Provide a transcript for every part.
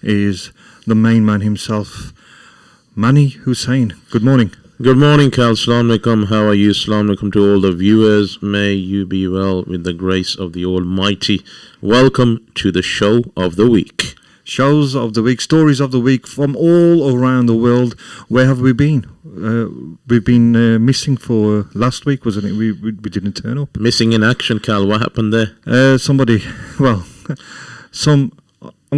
is the main man himself, Mani Hussein. Good morning. Good morning, Kal. Assalamu alaikum. How are you? Assalamu alaikum to all the viewers. May you be well with the grace of the Almighty. Welcome to the show of the week. Shows of the week, stories of the week from all around the world. Where have we been? We've been missing for last week, wasn't it? We didn't turn up. Missing in action, Kal. What happened there? I'm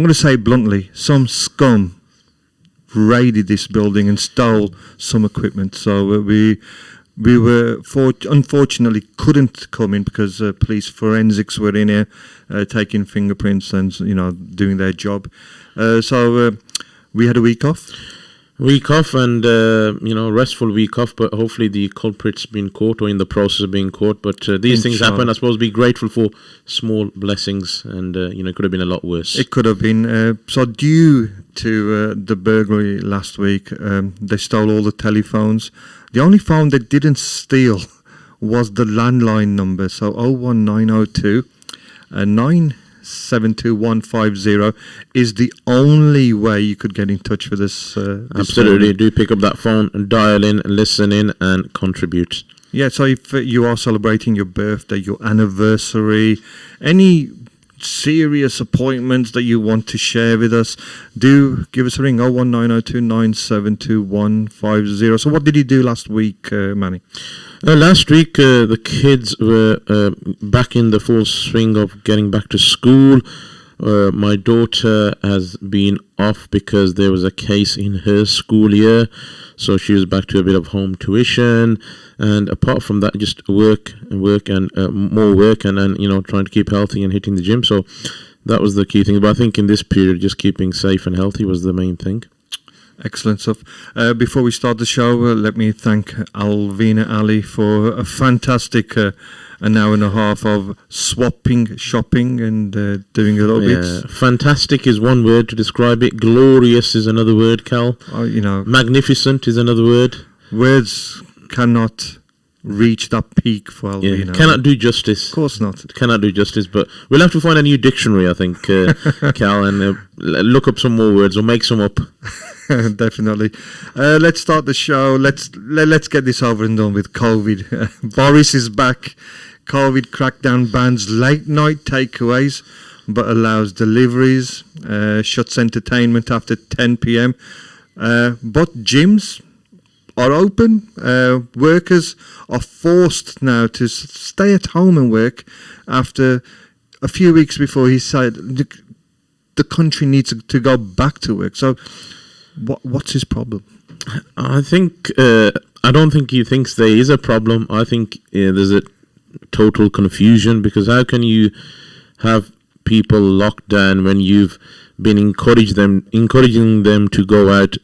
going to say bluntly, some scum raided this building and stole some equipment. So we were unfortunately couldn't come in because police forensics were in here taking fingerprints and doing their job. So we had a week off. And restful week off, but hopefully the culprit's been caught or in the process of being caught. But these things happen. I suppose be grateful for small blessings, and it could have been a lot worse. It could have been. So due to the burglary last week, they stole all the telephones. The only phone they didn't steal was the landline number. So 01902 972-150 is the only way you could get in touch with us. Absolutely. Do pick up that phone and dial in, listen in, and contribute. Yeah, so if you are celebrating your birthday, your anniversary, any serious appointments that you want to share with us, do give us a ring, 01902 972-150. So what did you do last week, Manny? Last week, the kids were back in the full swing of getting back to school. My daughter has been off because there was a case in her school year, so she was back to a bit of home tuition. And apart from that, just work and more work, and then trying to keep healthy and hitting the gym. So that was the key thing. But I think in this period, just keeping safe and healthy was the main thing. Excellent stuff. Before we start the show, let me thank Alvina Ali for a fantastic an hour and a half of shopping and doing a little bit. Fantastic is one word to describe it. Glorious is another word, Cal. Magnificent is another word. Words cannot reach that peak for Alvina. Cannot do justice. Of course not. Cannot do justice, but we'll have to find a new dictionary, I think, Cal, and look up some more words or make some up. Definitely. Let's start the show. Let's get this over and done with. COVID. Boris is back. COVID crackdown bans late night takeaways, but allows deliveries. Shuts entertainment after 10 p.m. But gyms are open. Workers are forced now to stay at home and work after a few weeks before he said the country needs to go back to work. So what's his problem? I think I don't think he thinks there is a problem. I think there's a total confusion, because how can you have people locked down when you've been encouraging them to go out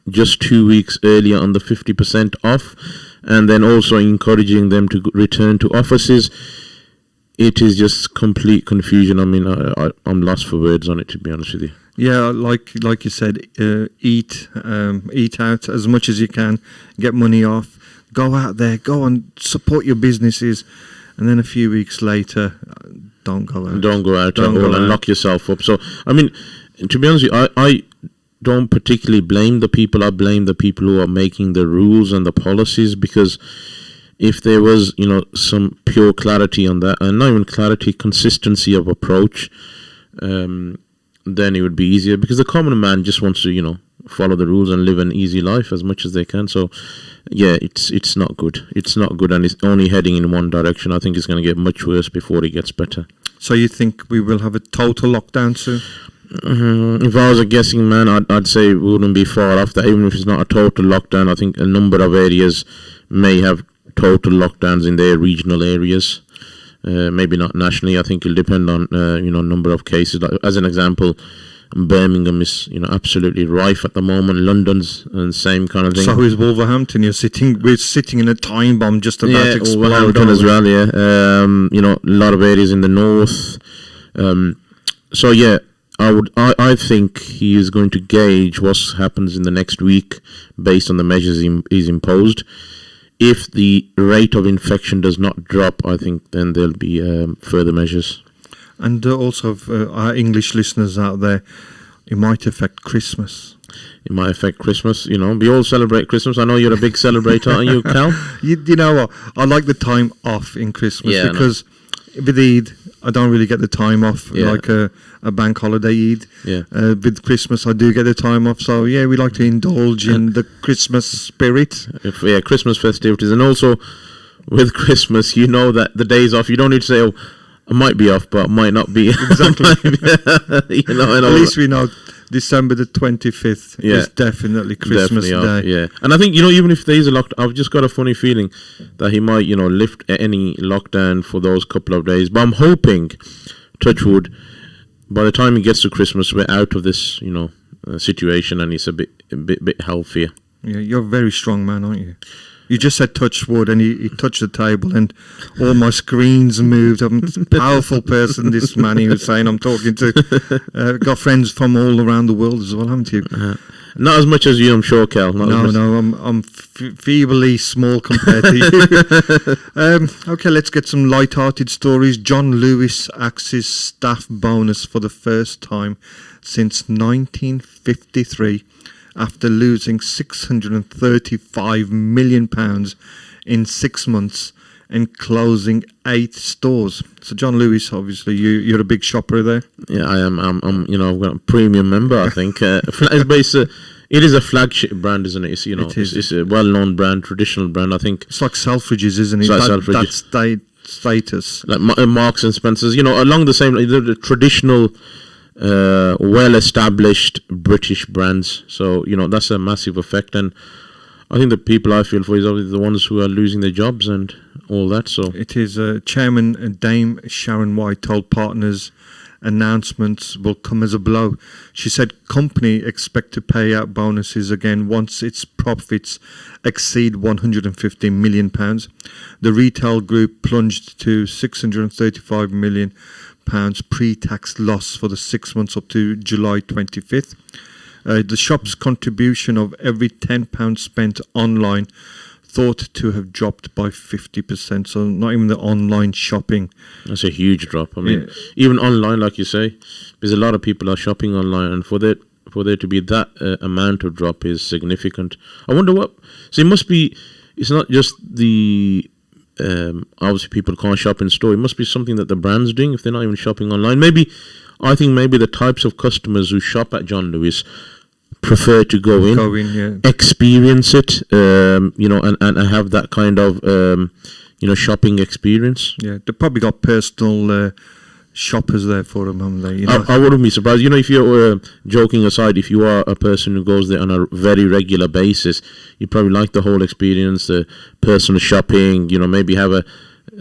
just 2 weeks earlier on the 50% off, and then also encouraging them to return to offices? It is just complete confusion. I mean, I'm lost for words on it, to be honest with you. Yeah, like you said, eat out as much as you can, get money off, go out there, go and support your businesses, and then a few weeks later, don't go out. Don't go out at all and lock yourself up. So, I mean, to be honest with you, I don't particularly blame the people. I blame the people who are making the rules and the policies, because if there was, some pure clarity on that, and not even clarity, consistency of approach, then it would be easier, because the common man just wants to, follow the rules and live an easy life as much as they can. So, yeah, it's not good. It's not good, and it's only heading in one direction. I think it's going to get much worse before it gets better. So you think we will have a total lockdown soon? If I was a guessing man, I'd say we wouldn't be far off that. Even if it's not a total lockdown, I think a number of areas may have total lockdowns in their regional areas. Maybe not nationally. I think it'll depend on number of cases. Like, as an example, Birmingham is absolutely rife at the moment. London's and same kind of thing. So is Wolverhampton. We're sitting in a time bomb just about to explode. Wolverhampton as well. Yeah, a lot of areas in the north. So yeah, I think he is going to gauge what happens in the next week based on the measures he's imposed. If the rate of infection does not drop, I think then there'll be further measures. And also our English listeners out there, it might affect Christmas. It might affect Christmas. We all celebrate Christmas. I know you're a big celebrator, aren't you, Cal? You know what? I like the time off in Christmas because with Eid, I don't really get the time off like a bank holiday Eid. Yeah. With Christmas, I do get the time off. So, yeah, we like to indulge in the Christmas spirit. Christmas festivities. And also, with Christmas, you know that the days off, you don't need to say, oh, I might be off, but I might not be. Exactly. At least we know December the 25th is definitely Christmas Day. Yeah. And I think, even if there is a lockdown, I've just got a funny feeling that he might, lift any lockdown for those couple of days. But I'm hoping, touch wood, by the time he gets to Christmas, we're out of this, situation and he's a bit healthier. Yeah, you're a very strong man, aren't you? You just said touch wood and he touched the table and all my screens moved. I'm a powerful person, this man he was saying I'm talking to. Got friends from all around the world as well, haven't you? Not as much as you, I'm sure, Cal. No, I'm feebly small compared to you. Okay, let's get some light-hearted stories. John Lewis axes staff bonus for the first time since 1953. After losing £635 million in 6 months and closing 8 stores. So, John Lewis, obviously, you're a big shopper there. Yeah, I am. I'm I've got a premium member, I think. It is a flagship brand, isn't it? It's a well-known brand, traditional brand, I think. It's like Selfridges, isn't it? That's status. Like Marks and Spencer's, along the same, the traditional... well-established British brands, so that's a massive effect, and I think the people I feel for is obviously the ones who are losing their jobs and all that. So it is. Chairman Dame Sharon White told partners announcements will come as a blow. She said company expect to pay out bonuses again once its profits exceed £150 million. The retail group plunged to £635 million pre-tax loss for the 6 months up to July 25th. The shop's contribution of every £10 spent online thought to have dropped by 50%. So not even the online shopping. That's a huge drop. I mean, even online, like you say, there's a lot of people are shopping online, and for there to be that amount of drop is significant. I wonder what. So it must be. It's not just the. Obviously people can't shop in store. It must be something that the brand's doing if they're not even shopping online. I think maybe the types of customers who shop at John Lewis prefer to go in, experience it, and have that kind of shopping experience. Yeah, they probably got personal shoppers there for them, haven't they? I wouldn't be surprised. If you're joking aside, if you are a person who goes there on a very regular basis, you probably like the whole experience, the personal shopping. Maybe have a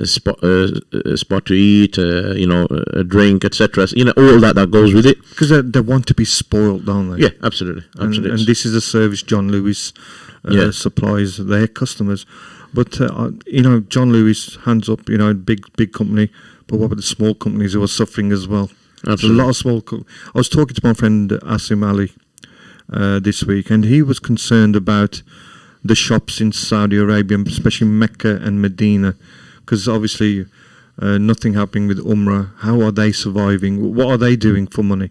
spot to eat, a drink, etc. All that goes with it. Because they want to be spoiled, don't they? Yeah, absolutely. And this is a service John Lewis supplies their customers. But John Lewis, hands up, big company. But what about the small companies who are suffering as well? Absolutely. There's a lot of small. I was talking to my friend Asim Ali this week, and he was concerned about the shops in Saudi Arabia, especially Mecca and Medina, because obviously nothing happening with Umrah. How are they surviving? What are they doing for money?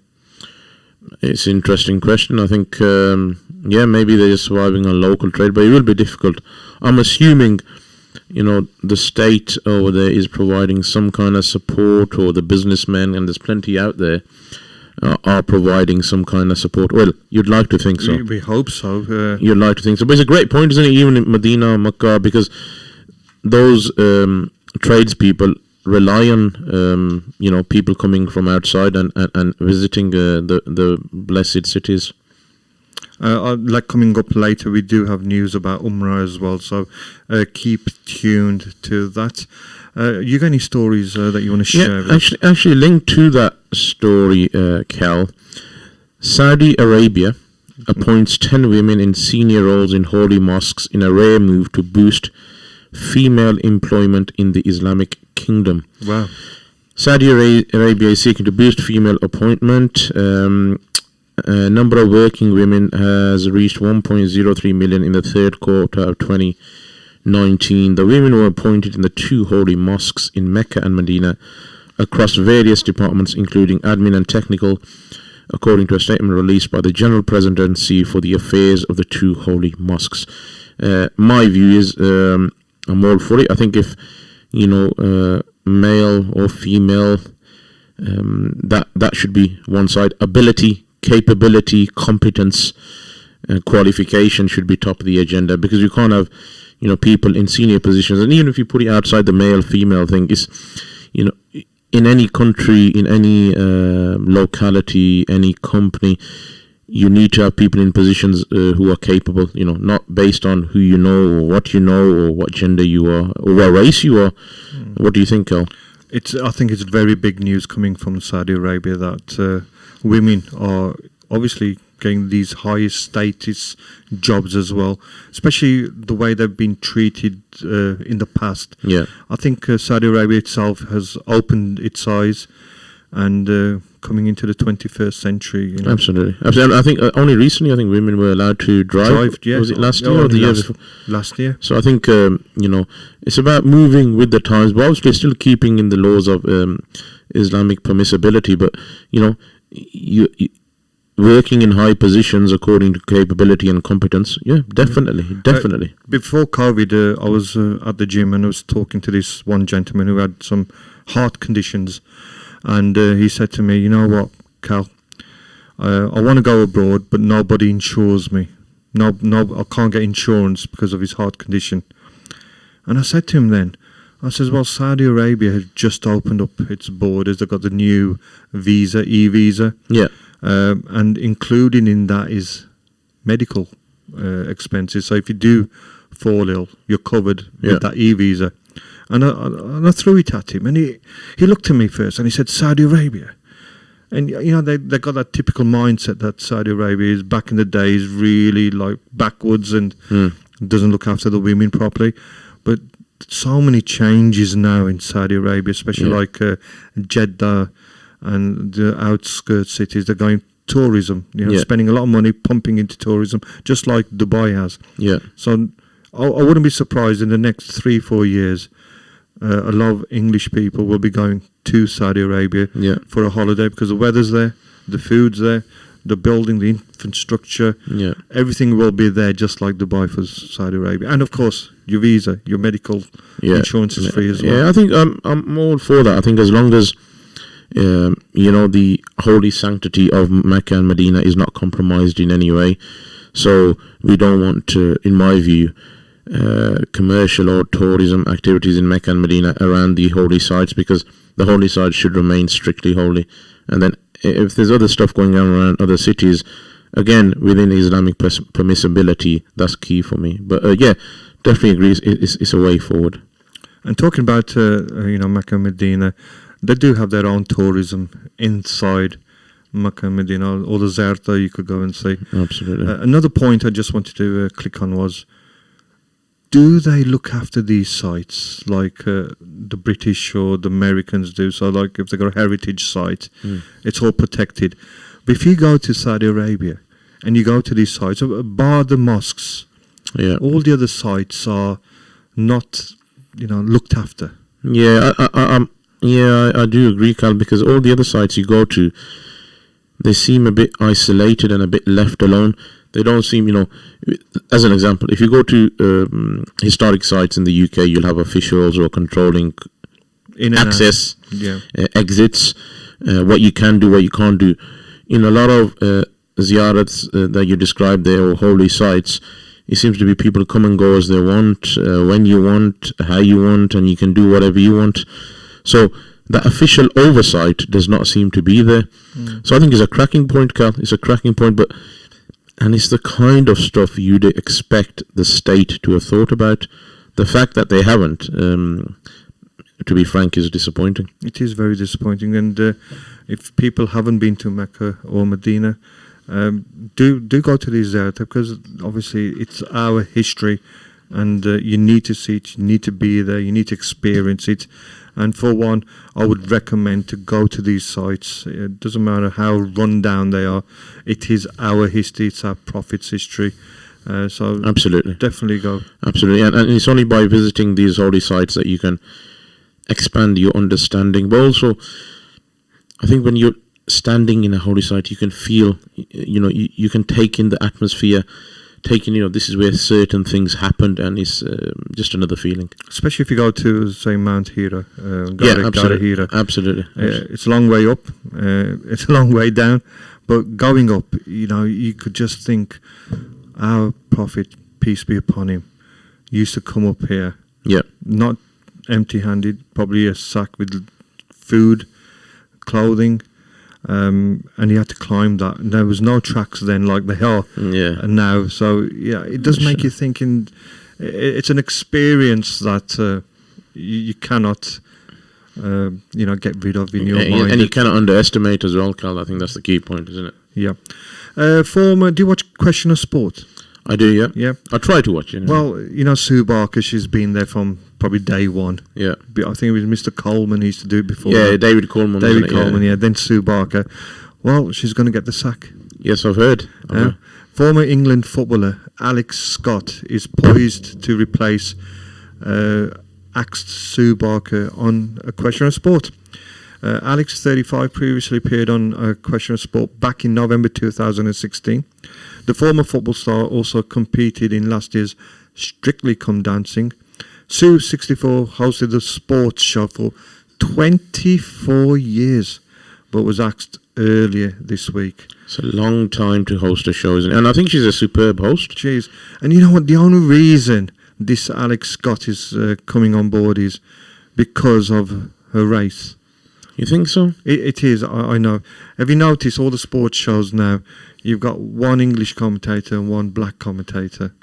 It's an interesting question. I think, maybe they're just surviving on local trade, but it will be difficult. I'm assuming, the state over there is providing some kind of support, or the businessmen, and there's plenty out there, are providing some kind of support. Well, you'd like to think so. We hope so. You'd like to think so. But it's a great point, isn't it, even in Medina, Makkah, because those tradespeople rely on people coming from outside and visiting the blessed cities. Like coming up later, we do have news about Umrah as well, so keep tuned to that. You got any stories that you want to share? Actually linked to that story, Cal, Saudi Arabia appoints 10 women in senior roles in holy mosques in a rare move to boost female employment in the Islamic Kingdom. Wow. Saudi Arabia is seeking to boost female appointment. Number of working women has reached 1.03 million in the third quarter of 2019. The women were appointed in the 2 holy mosques in Mecca and Medina across various departments, including admin and technical, according to a statement released by the General Presidency for the Affairs of the Two Holy Mosques. My view is I'm all for it. I think if, male or female, that should be one side. Ability, capability, competence, qualification should be top of the agenda, because you can't have, people in senior positions. And even if you put it outside the male-female thing, is, in any country, in any locality, any company, you need to have people in positions who are capable, not based on who you know or what gender you are or what race you are. What do you think, Al? I think it's very big news coming from Saudi Arabia that women are obviously getting these highest status jobs as well, especially the way they've been treated in the past. Yeah, I think Saudi Arabia itself has opened its eyes and coming into the 21st century. Absolutely. I think only recently, women were allowed to drive. Yeah. Was it last year or the year before? Last year. So I think, it's about moving with the times, but obviously still keeping in the laws of Islamic permissibility. But, you working in high positions according to capability and competence. Yeah, definitely. Before COVID, I was at the gym and I was talking to this one gentleman who had some heart conditions. And he said to me, "You know what, Cal? I want to go abroad, but nobody insures me. No, I can't get insurance because of his heart condition." And I said to him then, I says, "Well, Saudi Arabia has just opened up its borders. They've got the new visa, e-visa. Yeah. And including in that is medical expenses. So if you do fall ill, you're covered with that e-visa." And I threw it at him, and he looked at me first, and he said, "Saudi Arabia." And they got that typical mindset that Saudi Arabia is back in the days really like backwards and doesn't look after the women properly. But so many changes now in Saudi Arabia, especially like Jeddah and the outskirts cities. They're going tourism, spending a lot of money pumping into tourism, just like Dubai has. Yeah. So I wouldn't be surprised in the next 3-4 years. A lot of English people will be going to Saudi Arabia for a holiday because the weather's there, the food's there, the building, the infrastructure, everything will be there just like Dubai for Saudi Arabia. And of course, your visa, your medical insurance is free as well. Yeah, I think I'm all for that. I think as long as the holy sanctity of Mecca and Medina is not compromised in any way. So we don't want to, in my view, commercial or tourism activities in Mecca and Medina around the holy sites, because the holy sites should remain strictly holy. And then if there's other stuff going on around other cities, again, within Islamic permissibility, that's key for me. But definitely agree, it's a way forward. And talking about Mecca and Medina, they do have their own tourism inside Mecca and Medina, or the Zarta you could go and see. Absolutely. Another point I just wanted to click on was, do they look after these sites like the British or the Americans do? So like if they've got a heritage site, it's all protected. But if you go to Saudi Arabia and you go to these sites, bar the mosques, all the other sites are not, looked after. Yeah, I do agree, Cal, because all the other sites you go to, they seem a bit isolated and a bit left alone. They don't seem, as an example, if you go to historic sites in the UK, you'll have officials who are controlling access, exits, what you can do, what you can't do. In a lot of ziyarats that you described there, or holy sites, it seems to be people come and go as they want, when you want, how you want, and you can do whatever you want. So that official oversight does not seem to be there. So I think it's a cracking point, Cal. It's a cracking point, and it's the kind of stuff you'd expect the state to have thought about. The fact that they haven't, to be frank, is disappointing. It is very disappointing. And if people haven't been to Mecca or Medina, do go to these Zarta, because obviously it's our history, and you need to see it, you need to be there, you need to experience it. And for one, I would recommend to go to these sites. It doesn't matter how run down they are. It is our history. It's our Prophet's history. So absolutely, definitely go. Absolutely, and it's only by visiting these holy sites that you can expand your understanding. But also, I think when you're standing in a holy site, you can feel, you can take in the atmosphere, this is where certain things happened, and it's just another feeling. Especially if you go to, say, Mount Hira, Absolutely. Hira. Absolutely. It's a long way up, it's a long way down, but going up, you could just think, our Prophet, peace be upon him, used to come up here, not empty-handed, probably a sack with food, clothing, and he had to climb that. And there was no tracks then like they are now. So it does make you thinking. It's an experience that you cannot, get rid of in your mind. And you cannot underestimate as well, Carl. I think that's the key point, isn't it? Yeah. Do you watch Question of Sport? I do, yeah. Yeah. I try to watch it. Well, Sue Barker, she's been there from probably day one. Yeah. I think it was Mr. Coleman who used to do it before. Yeah, David Coleman. Then Sue Barker. Well, she's going to get the sack. Yes, I've heard. Former England footballer Alex Scott is poised to replace axed Sue Barker on A Question of Sport. Alex, 35, previously appeared on A Question of Sport back in November 2016. The former football star also competed in last year's Strictly Come Dancing. Sue, 64, hosted the sports show for 24 years, but was axed earlier this week. It's a long time to host a show, isn't it? And I think she's a superb host. Jeez. And you know what? The only reason this Alex Scott is coming on board is because of her race. You think so? It is, I know. Have you noticed all the sports shows now, you've got one English commentator and one black commentator?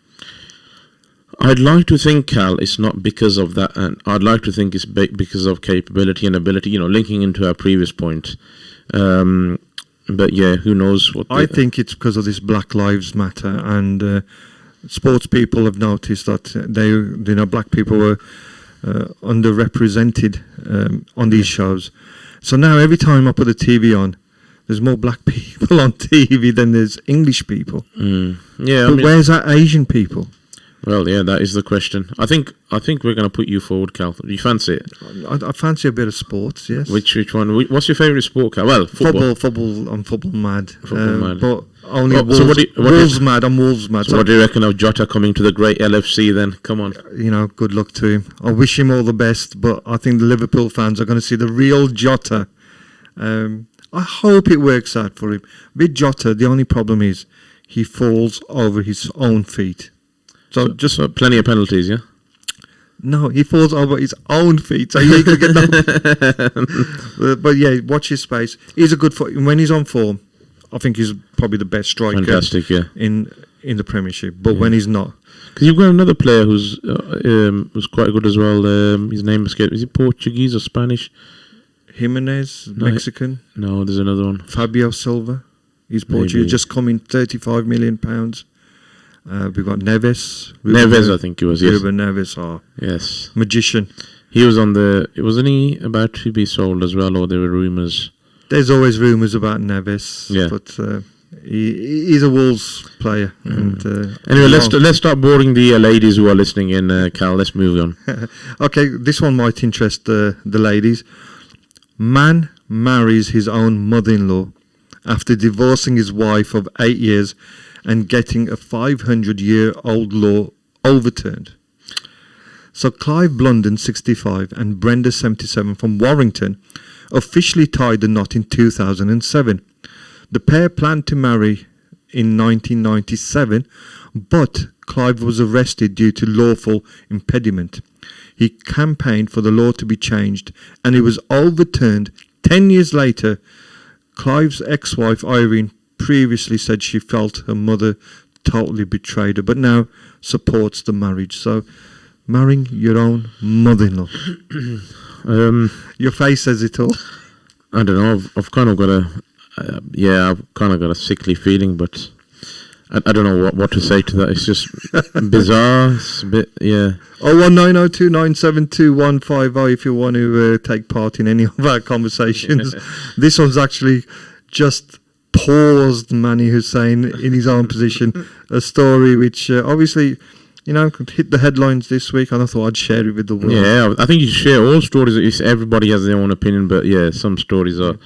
I'd like to think, Cal, it's not because of that, and I'd like to think it's because of capability and ability, linking into our previous point. But yeah, who knows what... I think it's because of this Black Lives Matter, and sports people have noticed that black people were underrepresented on these shows. So now every time I put the TV on, there's more black people on TV than there's English people. Yeah, but where's our Asian people? Well, yeah, that is the question. I think we're going to put you forward, Cal. Do you fancy it? I fancy a bit of sports, yes. Which one? What's your favourite sport, Cal? Well, football. I'm football mad. Football mad. But only Wolves. So Wolves mad. I'm Wolves mad. So what do you reckon of Jota coming to the great LFC then? Come on. Good luck to him. I wish him all the best, but I think the Liverpool fans are going to see the real Jota. I hope it works out for him. With Jota, the only problem is he falls over his own feet. So plenty of penalties, yeah? No, he falls over his own feet, so he ain't gonna get no. But yeah, watch his space. He's a good when he's on form. I think he's probably the best striker. Fantastic, yeah. In the Premiership, but when he's not, because you've got another player who's quite good as well. His name escaped. Is he Portuguese or Spanish? Jimenez, Mexican. No, there's another one. Fabio Silva. He's Portuguese. Just come in £35 million. We've got Neves. I think he was. Yes. Ruben Neves. Yes. Magician. He was wasn't he about to be sold as well, or there were rumours? There's always rumours about Neves. Yeah. But he's a Wolves player. And anyway, let's start boring the ladies who are listening in, Cal. Let's move on. Okay, this one might interest the ladies. Man marries his own mother-in-law after divorcing his wife of 8 years and getting a 500-year-old law overturned. So Clive Blunden, 65, and Brenda, 77, from Warrington, officially tied the knot in 2007. The pair planned to marry in 1997, but Clive was arrested due to lawful impediment. He campaigned for the law to be changed, and it was overturned 10 years later. Clive's ex-wife, Irene, previously said she felt her mother totally betrayed her, but now supports the marriage. So, marrying your own mother-in-law. Your face says it all. I don't know. I've kind of got a sickly feeling, but I don't know what to say to that. It's just bizarre. It's a bit, yeah. 01902972150 if you want to take part in any of our conversations. This one's actually just paused Manny Hussein in his own position. A story which obviously, could hit the headlines this week, and I thought I'd share it with the world. Yeah, I think you should share all stories. Everybody has their own opinion, but yeah, some stories are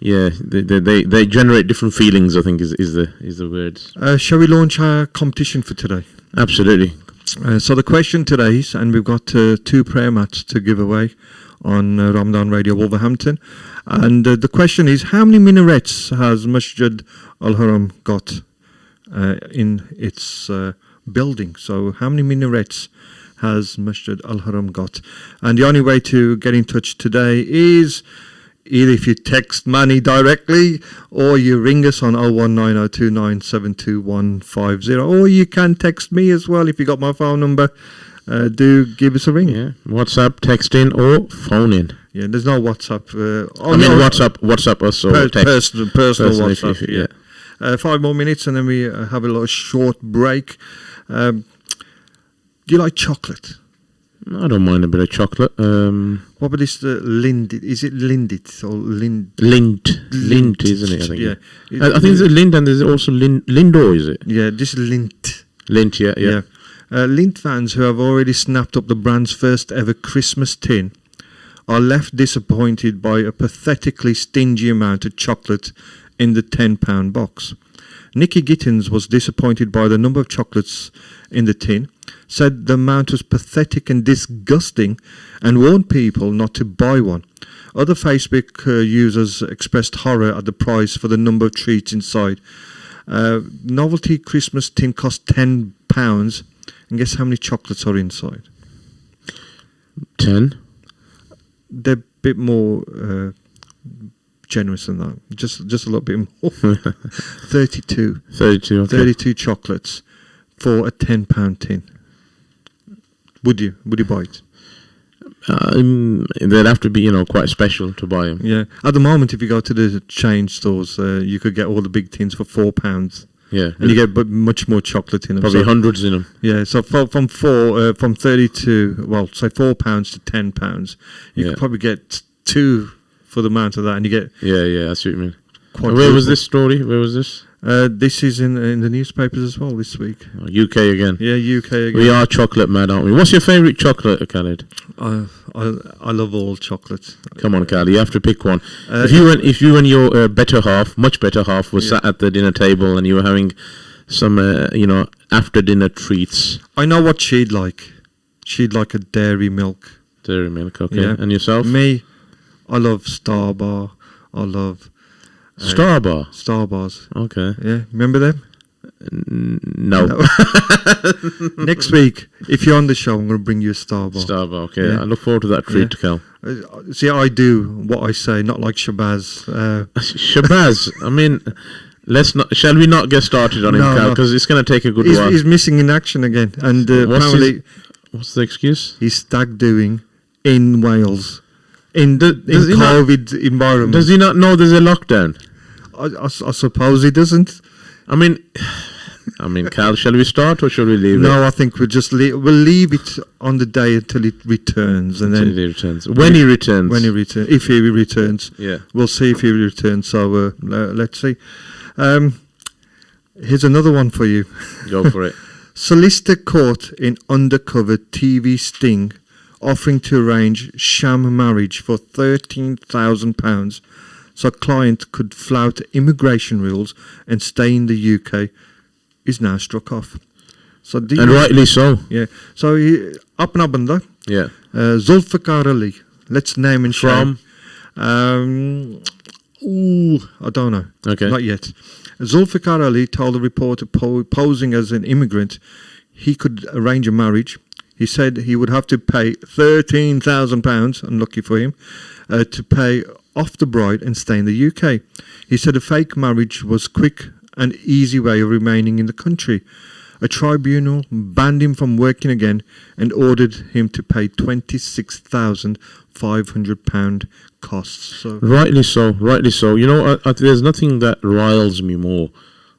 yeah, they generate different feelings. I think is the words. Shall we launch our competition for today? Absolutely. So the question today is, and we've got 2 prayer mats to give away on Ramadan Radio Wolverhampton, and the question is, how many minarets has Masjid Al-Haram got in its building? So how many minarets has Masjid Al-Haram got? And the only way to get in touch today is either if you text Manny directly, or you ring us on 01902972150, or you can text me as well if you got my phone number. Do give us a ring. Yeah, WhatsApp, text in, or phone in. Yeah, there's no WhatsApp. WhatsApp us or text. Personal WhatsApp. Yeah. 5 more minutes and then we have a little short break. Do you like chocolate? I don't mind a bit of chocolate. What about this Lind? Is it Lindit or Lind? Lint, isn't it? I think. Yeah. I think there's Lind and there's also Lindo, is it? Yeah, this is Lint. Lint, yeah. Lint fans who have already snapped up the brand's first ever Christmas tin are left disappointed by a pathetically stingy amount of chocolate in the £10 box. Nicky Gittins was disappointed by the number of chocolates in the tin, said the amount was pathetic and disgusting, and warned people not to buy one. Other Facebook users expressed horror at the price for the number of treats inside. Novelty Christmas tin cost £10, and guess how many chocolates are inside? 10. They're a bit more generous than that. Just a little bit more. 32. 32. Okay. 32 chocolates for a £10 tin. Would you buy it? They'd have to be, quite special to buy them. Yeah. At the moment, if you go to the chain stores, you could get all the big tins for £4. Yeah. And you get much more chocolate in them. Probably hundreds in them. Yeah. So from 32, well, say £4 to £10, you could probably get 2 for the amount of that, and you get. Yeah. I see what you mean. Where was this story? Where was this? This is in the newspapers as well this week. UK again. Yeah, UK again. We are chocolate mad, aren't we? What's your favourite chocolate, Khalid? I love all chocolates. Come on, Khalid, you have to pick one. If you and your better half, much better half, was sat at the dinner table and you were having some, after dinner treats. I know what she'd like. She'd like a dairy milk. Dairy milk, okay. Yeah. And yourself? Me, I love Star Bar. I love. Star Bar? Star Bars. Okay. Yeah, remember them? No. Next week, if you're on the show, I'm going to bring you a Star Bar. Star Bar, okay. Yeah. I look forward to that treat, Cal. See, I do what I say, not like Shabazz. Shabazz? I mean, shall we not get started on him, Cal? Because it's going to take a good while. He's missing in action again. And apparently... What's the excuse? He's stag doing in Wales. In COVID environment. Does he not know there's a lockdown? I suppose he doesn't. I mean, Cal, shall we start or shall we leave it? No, I think we'll leave it on the day until it returns, and then he returns. When he returns, if he returns, yeah, we'll see if he returns. So let's see. Here's another one for you. Go for it. Solicitor caught in undercover TV sting, offering to arrange sham marriage for £13,000 so client could flout immigration rules and stay in the UK, is now struck off. So rightly so. Yeah. So up and under. Yeah. Zulfikar Ali. Let's name and shame. From? I don't know. Okay. Not yet. Zulfikar Ali told the reporter posing as an immigrant he could arrange a marriage. He said he would have to pay £13,000, unlucky for him, to pay off the bride and stay in the UK. He said a fake marriage was quick and easy way of remaining in the country. A tribunal banned him from working again and ordered him to pay £26,500 costs. So. Rightly so. There's nothing that riles me more.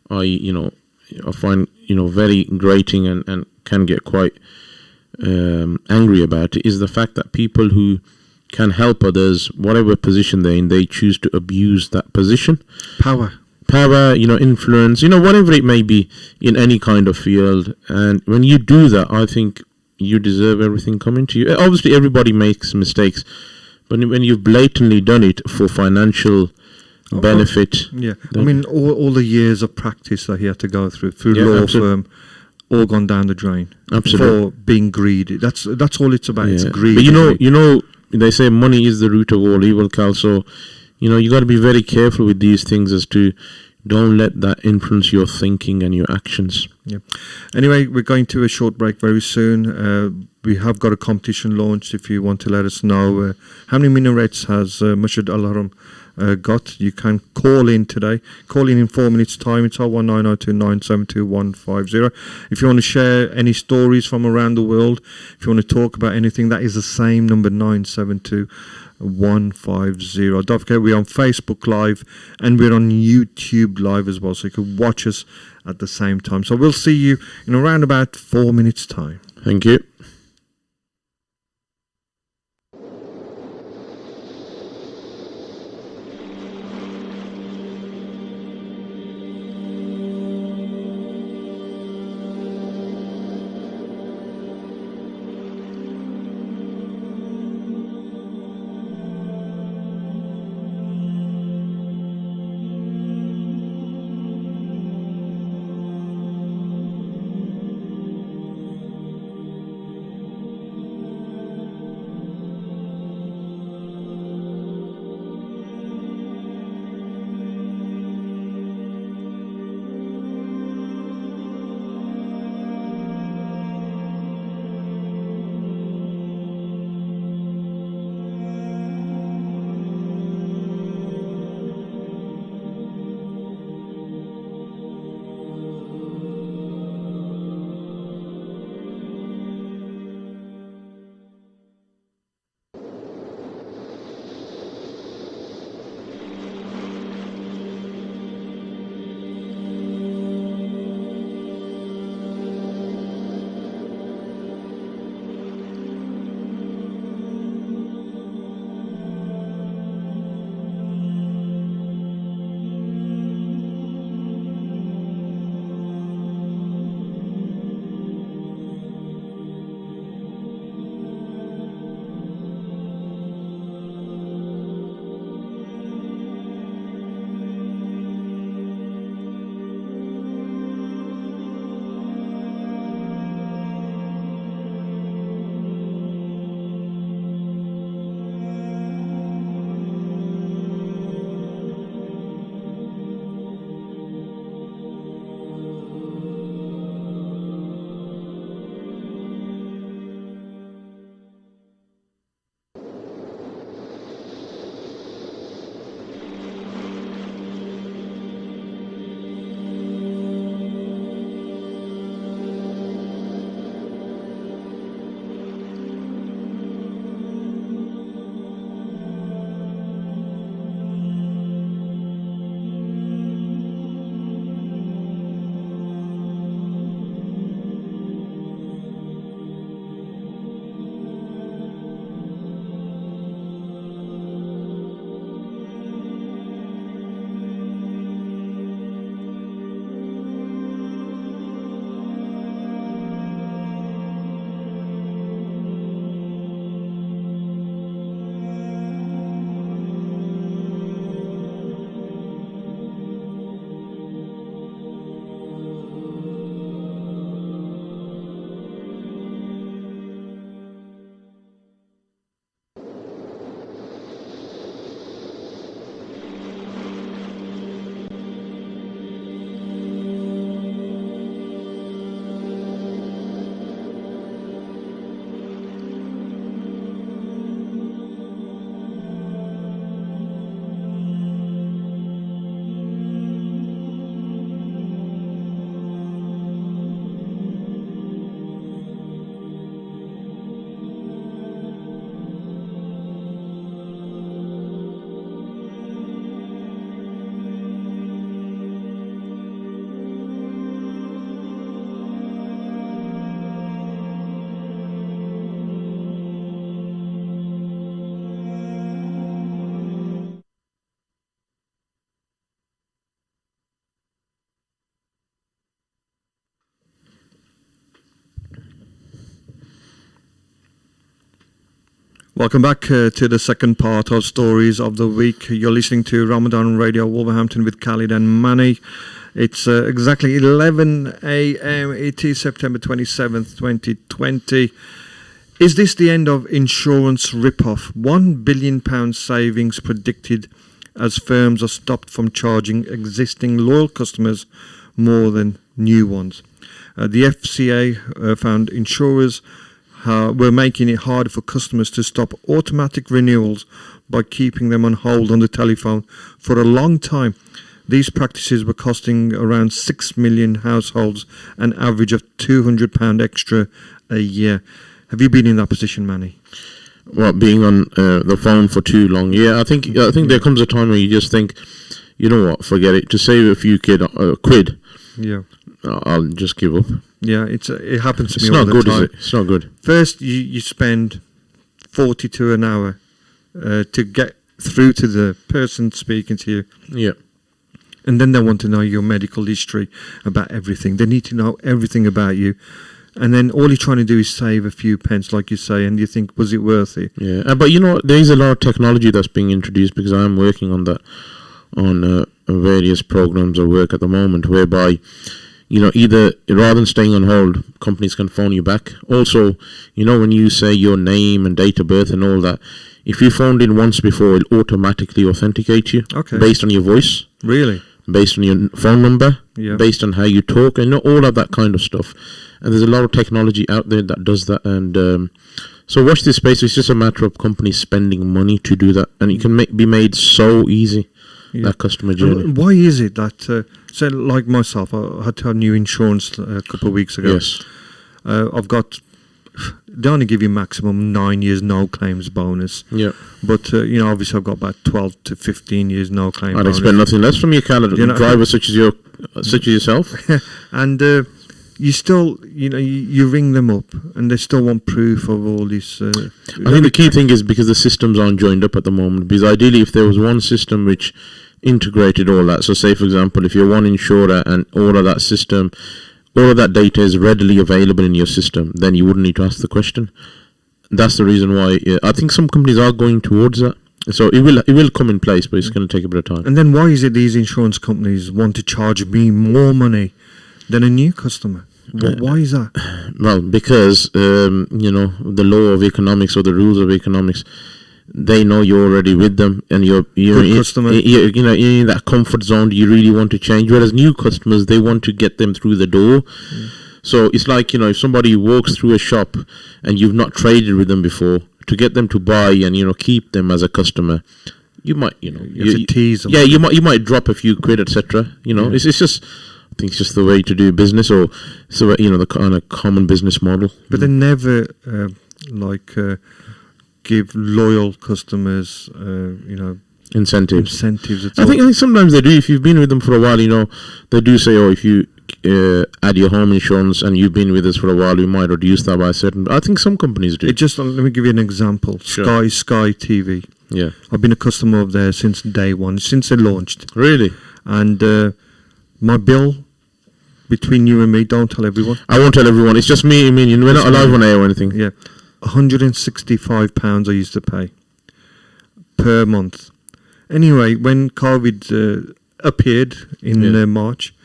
I find very grating and can get quite angry about it, is the fact that people who can help others, whatever position they're in, they choose to abuse that position. Power, influence, whatever it may be in any kind of field. And when you do that, I think you deserve everything coming to you. Obviously, everybody makes mistakes, but when you've blatantly done it for financial benefit. Yeah, I mean, all the years of practice that he had to go through law firm, all gone down the drain. Absolutely. For being greedy. That's all it's about. It's greed. But you know, they say money is the root of all evil, Cal. So, you got to be very careful with these things as to don't let that influence your thinking and your actions. Yeah. Anyway, we're going to a short break very soon. We have got a competition launched. If you want to let us know how many minarets has Masjid Al-Haram got, you can call in today. Call in 4 minutes time. It's 01902972150. If you want to share any stories from around the world, if you want to talk about anything, that is the same number, 972-150. Don't forget, we're on Facebook Live and we're on YouTube Live as well, so you can watch us at the same time. So we'll see you in around about 4 minutes time. Thank you. Welcome back to the second part of Stories of the Week. You're listening to Ramadan Radio Wolverhampton with Khalid and Manny. It's exactly 11 a.m. It is September 27th, 2020. Is this the end of insurance rip-off? £1 billion savings predicted as firms are stopped from charging existing loyal customers more than new ones. The FCA found insurers were making it harder for customers to stop automatic renewals by keeping them on hold on the telephone for a long time. These practices were costing around 6 million households an average of £200 extra a year. Have you been in that position, Manny? Well, being on the phone for too long. Yeah, I think there comes a time where you just think, you know what, forget it. To save a few quid, yeah, I'll just give up. Yeah, it happens to me all the time. It's not good, is it? It's not good. First, you spend 42 an hour to get through to the person speaking to you. Yeah. And then they want to know your medical history about everything. They need to know everything about you. And then all you're trying to do is save a few pence, like you say, and you think, was it worth it? Yeah, but you know, there is a lot of technology that's being introduced, because I am working on that, on various programs of work at the moment, whereby, you know, either rather than staying on hold, companies can phone you back. Also, you know, when you say your name and date of birth and all that, if you phoned in once before, it'll automatically authenticate you based on your voice. Really? Based on your phone number, based on how you talk, and all of that kind of stuff. And there's a lot of technology out there that does that. And so watch this space. It's just a matter of companies spending money to do that. And it can be made so easy, that customer journey. And why is it that, say, like myself, I had to have new insurance a couple of weeks ago. Yes. I've got, they only give you maximum 9 years no claims bonus. Yeah. But, you know, obviously I've got about 12 to 15 years no claim bonus. I'd expect nothing less from your candidate, drivers such as yourself. And you still, you know, you ring them up and they still want proof of all this. I think the key thing is because the systems aren't joined up at the moment. Because ideally, if there was one system which integrated all that, so say for example, if you're one insurer and all of that system, all of that data is readily available in your system, then you wouldn't need to ask the question. That's the reason why I think some companies are going towards that. So it will come in place, but it's going to take a bit of time. And then why is it these insurance companies want to charge me more money than a new customer? Why is that? Well, because you know, the law of economics or the rules of economics, they know you're already with them, and you're customer. You know, you're in that comfort zone. You really want to change. Whereas new customers, they want to get them through the door. So it's like, you know, if somebody walks through a shop and you've not traded with them before, to get them to buy and, you know, keep them as a customer, you might, you know, you tease them. Yeah, you might drop a few quid, etc. You know, it's just. I think it's just the way to do business, or so, you know, the kind of common business model. But they never give loyal customers, you know, incentives at all. I think sometimes they do. If you've been with them for a while, you know, they do say, oh, if you add your home insurance and you've been with us for a while, we might reduce that by a certain. I think some companies do. Let me give you an example. Sure. Sky TV. Yeah, I've been a customer of theirs since day one, since they launched. Really? And my bill, between you and me, don't tell everyone. I won't tell everyone. It's just me. I mean, we're not alive on air or anything. Yeah, £165 I used to pay per month. Anyway, when COVID appeared in March,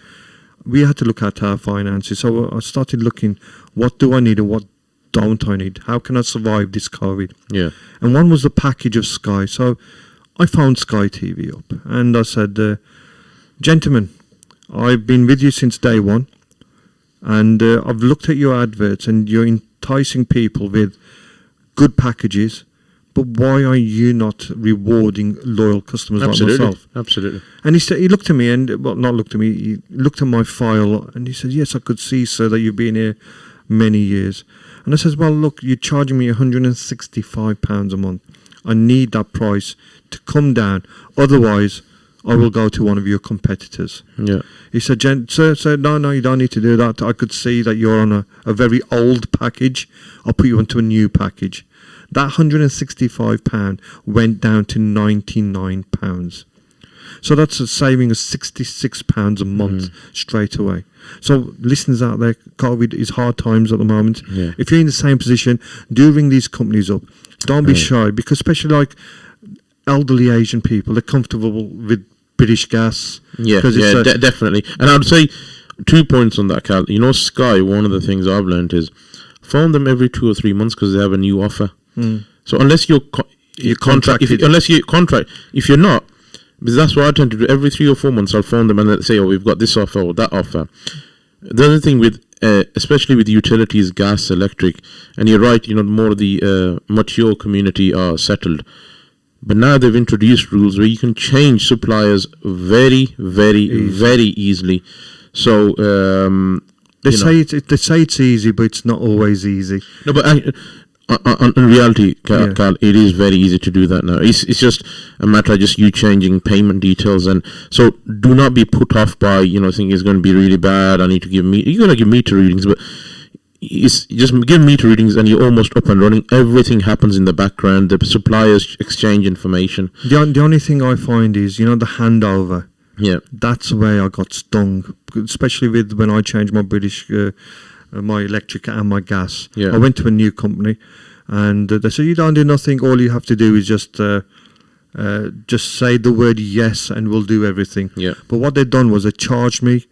we had to look at our finances. So I started looking, what do I need and what don't I need? How can I survive this COVID? Yeah. And one was the package of Sky. So I phoned Sky TV up and I said, gentlemen, I've been with you since day one, and I've looked at your adverts and you're enticing people with good packages, but why are you not rewarding loyal customers like myself? Absolutely. And he looked at me and, well, not looked at me, he looked at my file and he said, yes, I could see, sir, that you've been here many years. And I says, well, look, you're charging me £165 a month. I need that price to come down, otherwise I will go to one of your competitors. Yeah. He said, sir, no, you don't need to do that. I could see that you're on a very old package. I'll put you onto a new package. That £165 went down to £99. So that's a saving of £66 a month straight away. So listeners out there, COVID is hard times at the moment. Yeah. If you're in the same position, do ring these companies up. Don't be shy, because especially like elderly Asian people, they're comfortable with British Gas. Yeah, 'cause yeah, it's definitely. And I'd say 2 points on that, Cal. You know, Sky, one of the things I've learned is phone them every 2 or 3 months because they have a new offer. So unless you're unless you contract, if you're not, because that's what I tend to do. Every 3 or 4 months, I'll phone them and they'll say, "Oh, we've got this offer or that offer." The other thing with, especially with utilities, gas, electric, and you're right, you know, more of the mature community are settled. But now they've introduced rules where you can change suppliers very, very, very easily. So they say it's easy, but it's not always easy. No, but in reality, Carl, it is very easy to do that now. It's just a matter of just you changing payment details, and so do not be put off by, you know, thinking it's going to be really bad. I need to give you're going to give meter readings, but it's just give meter readings and you're almost up and running. Everything happens in the background. The suppliers exchange information. The only thing I find is, you know, the handover. Yeah, that's where I got stung, especially with when I changed my British, my electric and my gas. Yeah. I went to a new company, and they said, "You don't do nothing. All you have to do is just say the word yes, and we'll do everything." Yeah. But what they'd done was they charged me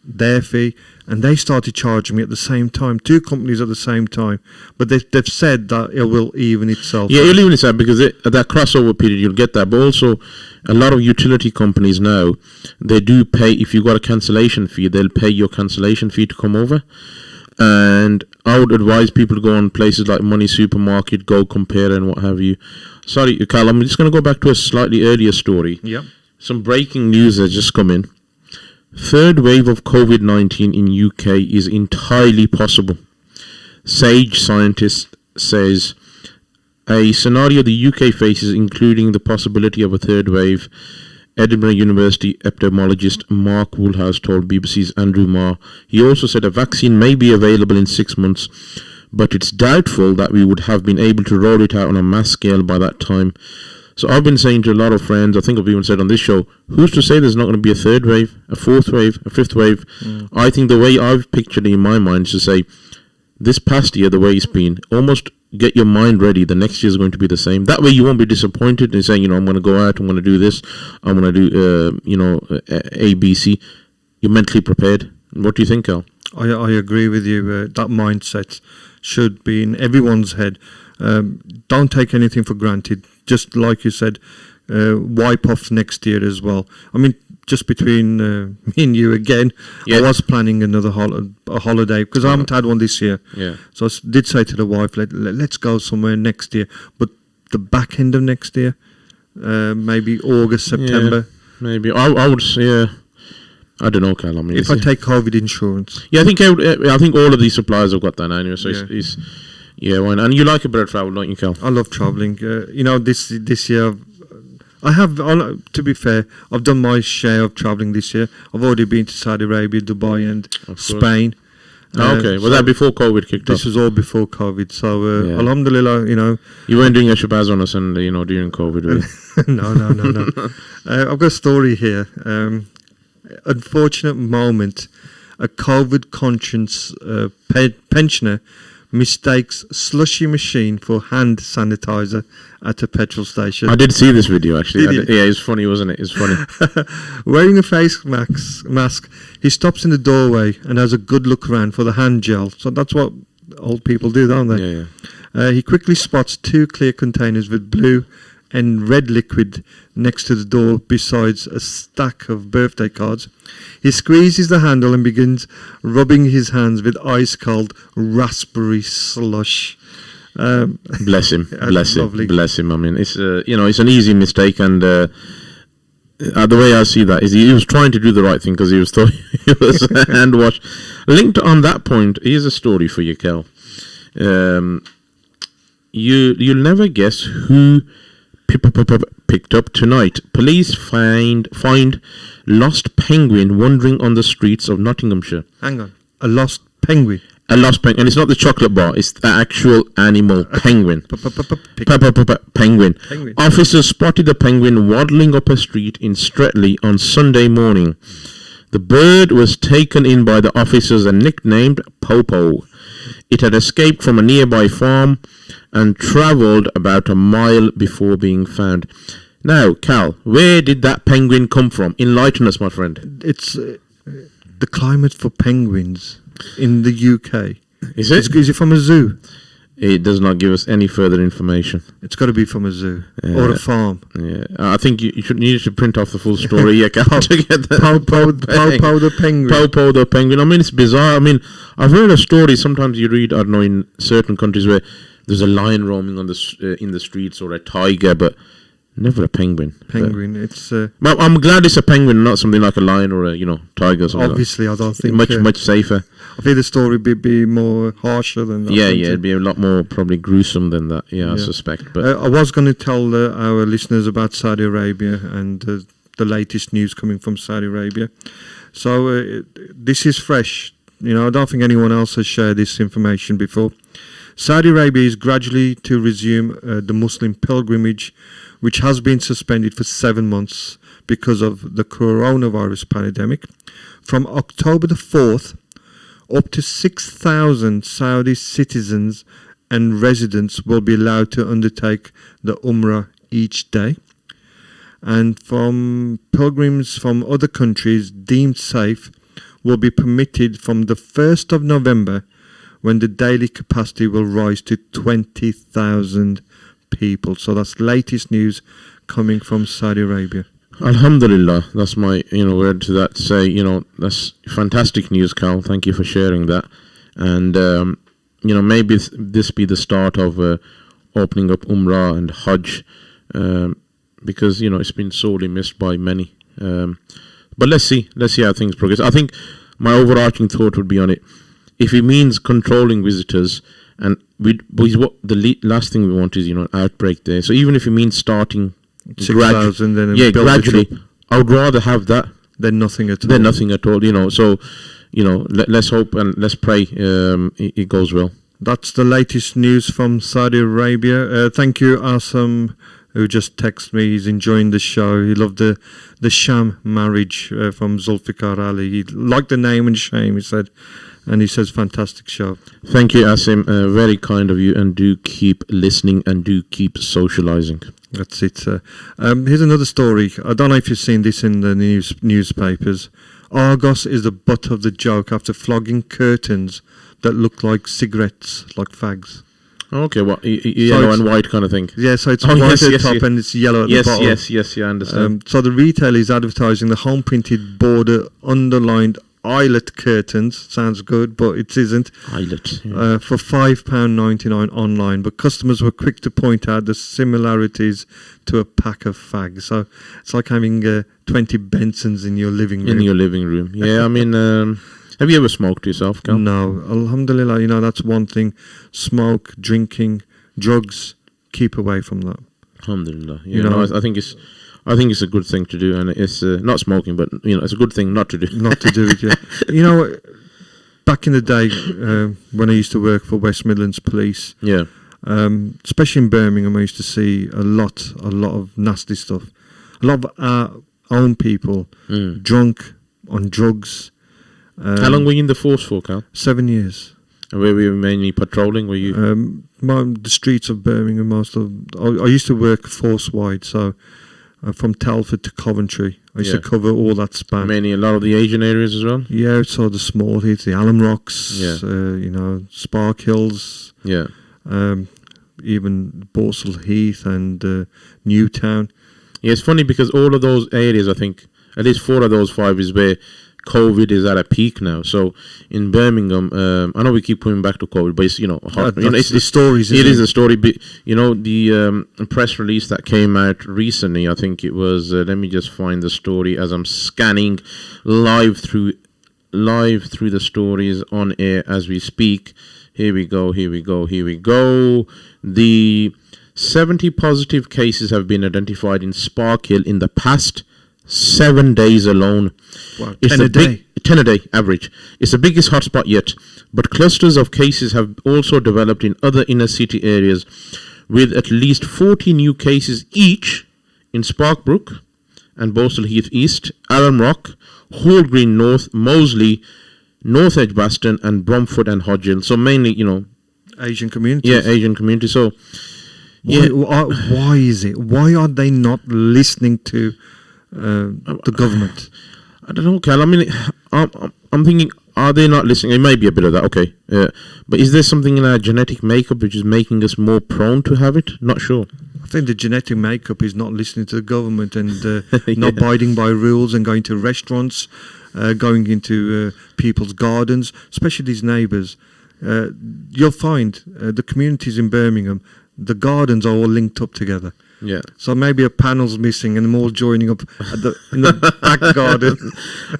their fee, and they started charging me at the same time. 2 companies at the same time, but they've said that it will even itself. Yeah, it'll even itself because at that crossover period you'll get that. But also, a lot of utility companies now, they do pay, if you've got a cancellation fee, they'll pay your cancellation fee to come over. And I would advise people to go on places like Money Supermarket, Go Compare, and what have you. Sorry, Carl, I'm just going to go back to a slightly earlier story. Yeah. Some breaking news has just come in. Third wave of COVID-19 in UK is entirely possible. Sage scientist says a scenario the UK faces, including the possibility of a third wave. Edinburgh University epidemiologist Mark Woolhouse told BBC's Andrew Marr. He also said a vaccine may be available in 6 months, but it's doubtful that we would have been able to roll it out on a mass scale by that time. So I've been saying to a lot of friends, I think I've even said on this show, who's to say there's not going to be a third wave, a fourth wave, a fifth wave? I think the way I've pictured it in my mind is to say, this past year, the way it's been, almost get your mind ready. The next year is going to be the same. That way you won't be disappointed in saying, you know, I'm going to go out, I'm going to do this, I'm going to do, A, B, C. You're mentally prepared. What do you think, Al? I agree with you. That mindset should be in everyone's head. Don't take anything for granted. Just like you said, wipe off next year as well. I mean, just between me and you again, I was planning another holiday because I haven't had one this year. Yeah. So I did say to the wife, let's go somewhere next year, but the back end of next year, maybe August, September. Yeah, maybe. I would say, I don't know, Cal. I mean, if I take COVID insurance. Yeah, I think all of these suppliers have got that anyway. So it's why not? And you like a bit of travel, don't you, Cal? I love travelling. You know, this year, to be fair, I've done my share of travelling this year. I've already been to Saudi Arabia, Dubai, and Spain. Okay, was that before COVID kicked off? This was all before COVID. So, alhamdulillah, you know. You weren't doing a shabazz on us, and during COVID, were you? No. I've got a story here. Unfortunate moment: a COVID conscious pensioner mistakes slushy machine for hand sanitizer at a petrol station. I did see this video actually. It's funny, wasn't it? It's funny. Wearing a face mask, he stops in the doorway and has a good look around for the hand gel. So that's what old people do, don't they? Yeah. He quickly spots 2 clear containers with blue and red liquid next to the door, besides a stack of birthday cards. He squeezes the handle and begins rubbing his hands with ice cold raspberry slush. Bless him. Lovely. Bless him. I mean, it's it's an easy mistake, and the way I see that is he was trying to do the right thing because he was hand wash. Linked on that point, here's a story for you, Kel. You'll never guess who picked up tonight. Police find lost penguin wandering on the streets of Nottinghamshire. Hang on, a lost penguin. A lost penguin, and it's not the chocolate bar; it's the actual animal penguin. Penguin. Officers spotted the penguin waddling up a street in Streatley on Sunday morning. The bird was taken in by the officers and nicknamed Popo. It had escaped from a nearby farm and travelled about a mile before being found. Now, Cal, where did that penguin come from? Enlighten us, my friend. It's the climate for penguins in the UK. Is it? Is it from a zoo? It does not give us any further information. It's got to be from a zoo or a farm. Yeah, I think you need to print off the full story. Yeah, Cal, to get the Popo the penguin. Popo the penguin. I mean, it's bizarre. I mean, I've heard a story. Sometimes you read, I don't know, in certain countries where there's a lion roaming on in the streets or a tiger, but never a penguin. Penguin. It's. I'm glad it's a penguin, not something like a lion or a tiger. Or something obviously, I don't think much safer. I think the story would be more harsher than that. Yeah, it'd be a lot more probably gruesome than that. Yeah, I suspect. But I was going to tell our listeners about Saudi Arabia and the latest news coming from Saudi Arabia. So this is fresh. I don't think anyone else has shared this information before. Saudi Arabia is gradually to resume the Muslim pilgrimage, which has been suspended for 7 months because of the coronavirus pandemic. From October the 4th, up to 6,000 Saudi citizens and residents will be allowed to undertake the Umrah each day. And from pilgrims from other countries deemed safe will be permitted from the 1st of November, when the daily capacity will rise to 20,000 people. So that's latest news coming from Saudi Arabia. Alhamdulillah, that's my word to that. Say that's fantastic news, Cal. Thank you for sharing that. And maybe this be the start of opening up Umrah and Hajj, because it's been sorely missed by many. But let's see how things progress. I think my overarching thought would be on it. If it means controlling visitors, and what the last thing we want is an outbreak there. So even if it means starting 6,000, then gradually, I would rather have that than nothing at all. So let's hope and let's pray it goes well. That's the latest news from Saudi Arabia. Thank you, Asam, who just texted me. He's enjoying the show. He loved the sham marriage from Zulfikar Ali. He liked the name and shame, he said. And he says, fantastic show. Thank you, Asim. Very kind of you. And do keep listening and do keep socializing. That's it. Here's another story. I don't know if you've seen this in the newspapers. Argos is the butt of the joke after flogging curtains that look like cigarettes, like fags. Okay, what yellow and white kind of thing. Yeah, so it's white at the top and it's yellow at the bottom. Yes, I understand. So the retailer is advertising the home printed border underlined eyelet curtains. Sounds good, but it isn't. Eyelet. Yeah. For £5.99 online, but customers were quick to point out the similarities to a pack of fags. So it's like having 20 Bensons in your living room. Yeah, I mean, have you ever smoked yourself, Cal? No, alhamdulillah. That's one thing. Smoke, drinking, drugs. Keep away from that. Alhamdulillah. I think it's a good thing to do, and it's not smoking, but it's a good thing not to do. Not to do it, yeah. Back in the day when I used to work for West Midlands Police, especially in Birmingham, I used to see a lot of nasty stuff. A lot of our own people drunk on drugs. How long were you in the force for, Cal? 7 years. And where were you mainly patrolling? Were you the streets of Birmingham? I used to work force wide, so. From Telford to Coventry, I used to cover all that span. Mainly a lot of the Asian areas as well. Yeah, so the small heaths, the Alum Rocks, Spark Hills, even Borsal Heath and Newtown. Yeah, it's funny because all of those areas, I think, at least 4 of those 5 is where COVID is at a peak now. So in Birmingham, I know we keep coming back to COVID, but it's it's the stories. It is a story. But the press release that came out recently, I think it was. Let me just find the story as I'm scanning live through the stories on air as we speak. Here we go. The 70 positive cases have been identified in Spark Hill in the past 7 days alone. Wow, 10 a day. 10 a day average. It's the biggest hotspot yet, but clusters of cases have also developed in other inner city areas, with at least 40 new cases each in Sparkbrook and Borsal Heath East, Alum Rock, Hall Green North, Moseley, North Edgbaston, and Bromford and Hodghill. So mainly, Asian communities. yeah, Asian community. So why is it? Why are they not listening to the government? I don't know, Cal. I mean, I'm thinking, are they not listening? It may be a bit of that, okay. But is there something in our genetic makeup which is making us more prone to have it? Not sure. I think the genetic makeup is not listening to the government and Yeah. not abiding by rules and going to restaurants, going into people's gardens, especially these neighbours. You'll find the communities in Birmingham, the gardens are all linked up together. Yeah. So maybe a panel's missing and them all joining up in the back garden.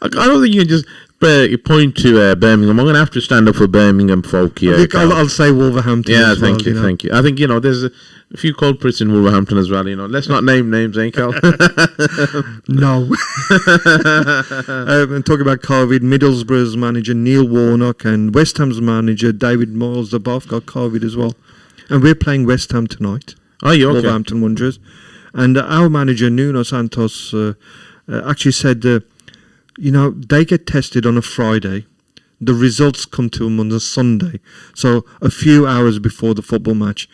I don't think you can just point to Birmingham. I'm going to have to stand up for Birmingham folk here. I think I'll say Wolverhampton. Yeah, as well, thank you, thank you. I think, there's a few culprits in Wolverhampton as well, Let's not name names, Cal? No. And talking about COVID, Middlesbrough's manager Neil Warnock and West Ham's manager David Moyles, they both got COVID as well. And we're playing West Ham tonight. Oh, you okay? Wolverhampton Wanderers. And our manager Nuno Santos actually said, they get tested on a Friday. The results come to them on a Sunday. So a few hours before the football match.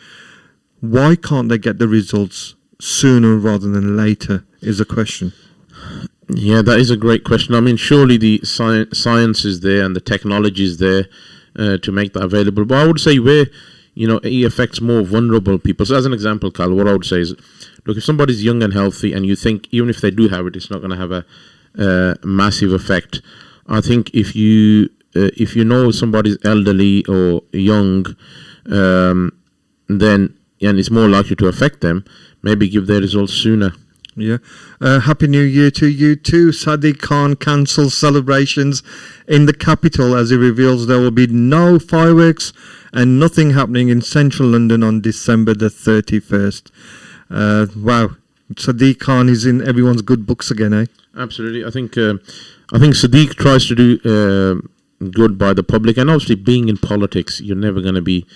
Why can't they get the results sooner rather than later is the question. Yeah, that is a great question. I mean, surely the science is there and the technology is there to make that available. But I would say where, it affects more vulnerable people. So as an example, Carl, what I would say is, look, if somebody's young and healthy and you think even if they do have it, it's not going to have a massive effect. I think if you know somebody's elderly or young, then and it's more likely to affect them, maybe give their results sooner. Yeah. Happy New Year to you too. Sadiq Khan cancels celebrations in the capital as he reveals there will be no fireworks and nothing happening in central London on December the 31st. Wow. Sadiq Khan is in everyone's good books again, eh? Absolutely. I think Sadiq tries to do good by the public, and obviously being in politics, you're never going to be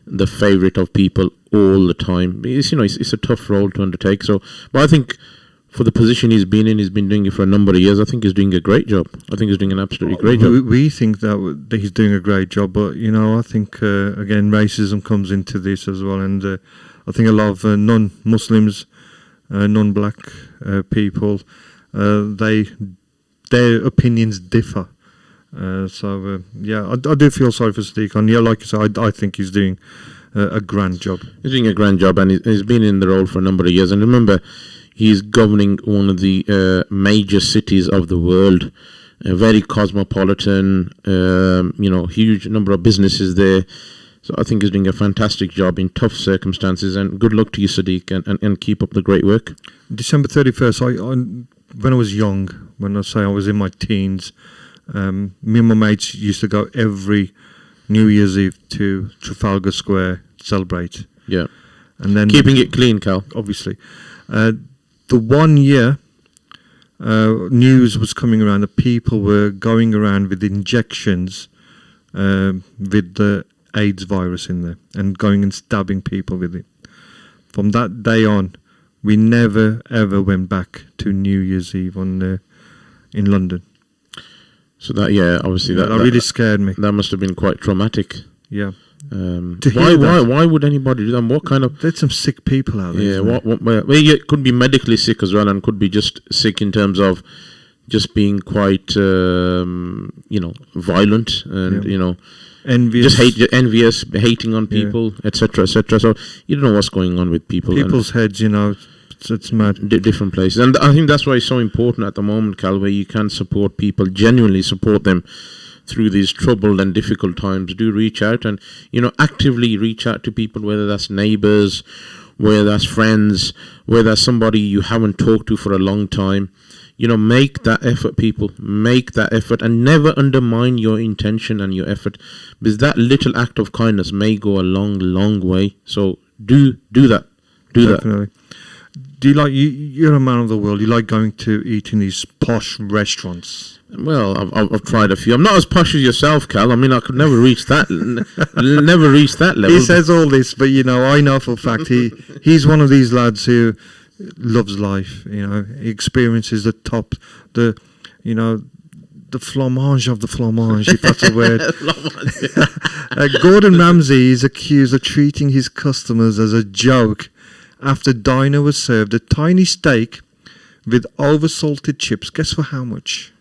the favourite of people all the time. It's a tough role to undertake. So, but I think for the position he's been in, he's been doing it for a number of years. I think he's doing a great job. I think he's doing an absolutely great job. We think that he's doing a great job, but I think again racism comes into this as well, and I think a lot of non-Muslims, non-black people, their opinions differ. I do feel sorry for Sadiq Khan. Yeah, like I said, I think he's doing a grand job. He's doing a grand job, and he's been in the role for a number of years. And remember, he's governing one of the major cities of the world, very cosmopolitan, huge number of businesses there. So I think he's doing a fantastic job in tough circumstances, and good luck to you, Sadiq, and keep up the great work. December 31st, when I was young, when I say I was in my teens, me and my mates used to go every New Year's Eve to Trafalgar Square to celebrate. Yeah. And then keeping it clean, Cal. Obviously. The 1 year news was coming around that people were going around with injections with the AIDS virus in there and going and stabbing people with it. From that day on, we never ever went back to New Year's Eve in London. So obviously that really scared me. That must have been quite traumatic. Yeah. Why would anybody do that? What kind of? There's some sick people out there. Yeah. It could be medically sick as well, and could be just sick in terms of just being quite, violent and envious, just envious, hating on people, etc., etc. So you don't know what's going on with people. People's heads, it's mad. Different places, and I think that's why it's so important at the moment, Cal, where you can support people, genuinely support them through these troubled and difficult times. Do reach out and actively reach out to people, whether that's neighbours, whether that's friends, whether that's somebody you haven't talked to for a long time. Make that effort, people. Make that effort, and never undermine your intention and your effort, because that little act of kindness may go a long, long way. So do that. Definitely. Do you like you're a man of the world? You like going to eat in these posh restaurants? Well, I've tried a few. I'm not as posh as yourself, Cal. I mean, I could never reach that. Never reach that level. He says all this, but I know for a fact he's one of these lads who loves life. He experiences the the fromage of the fromage, if that's a word. Gordon Ramsay is accused of treating his customers as a joke after diner was served a tiny steak with over-salted chips. Guess for how much?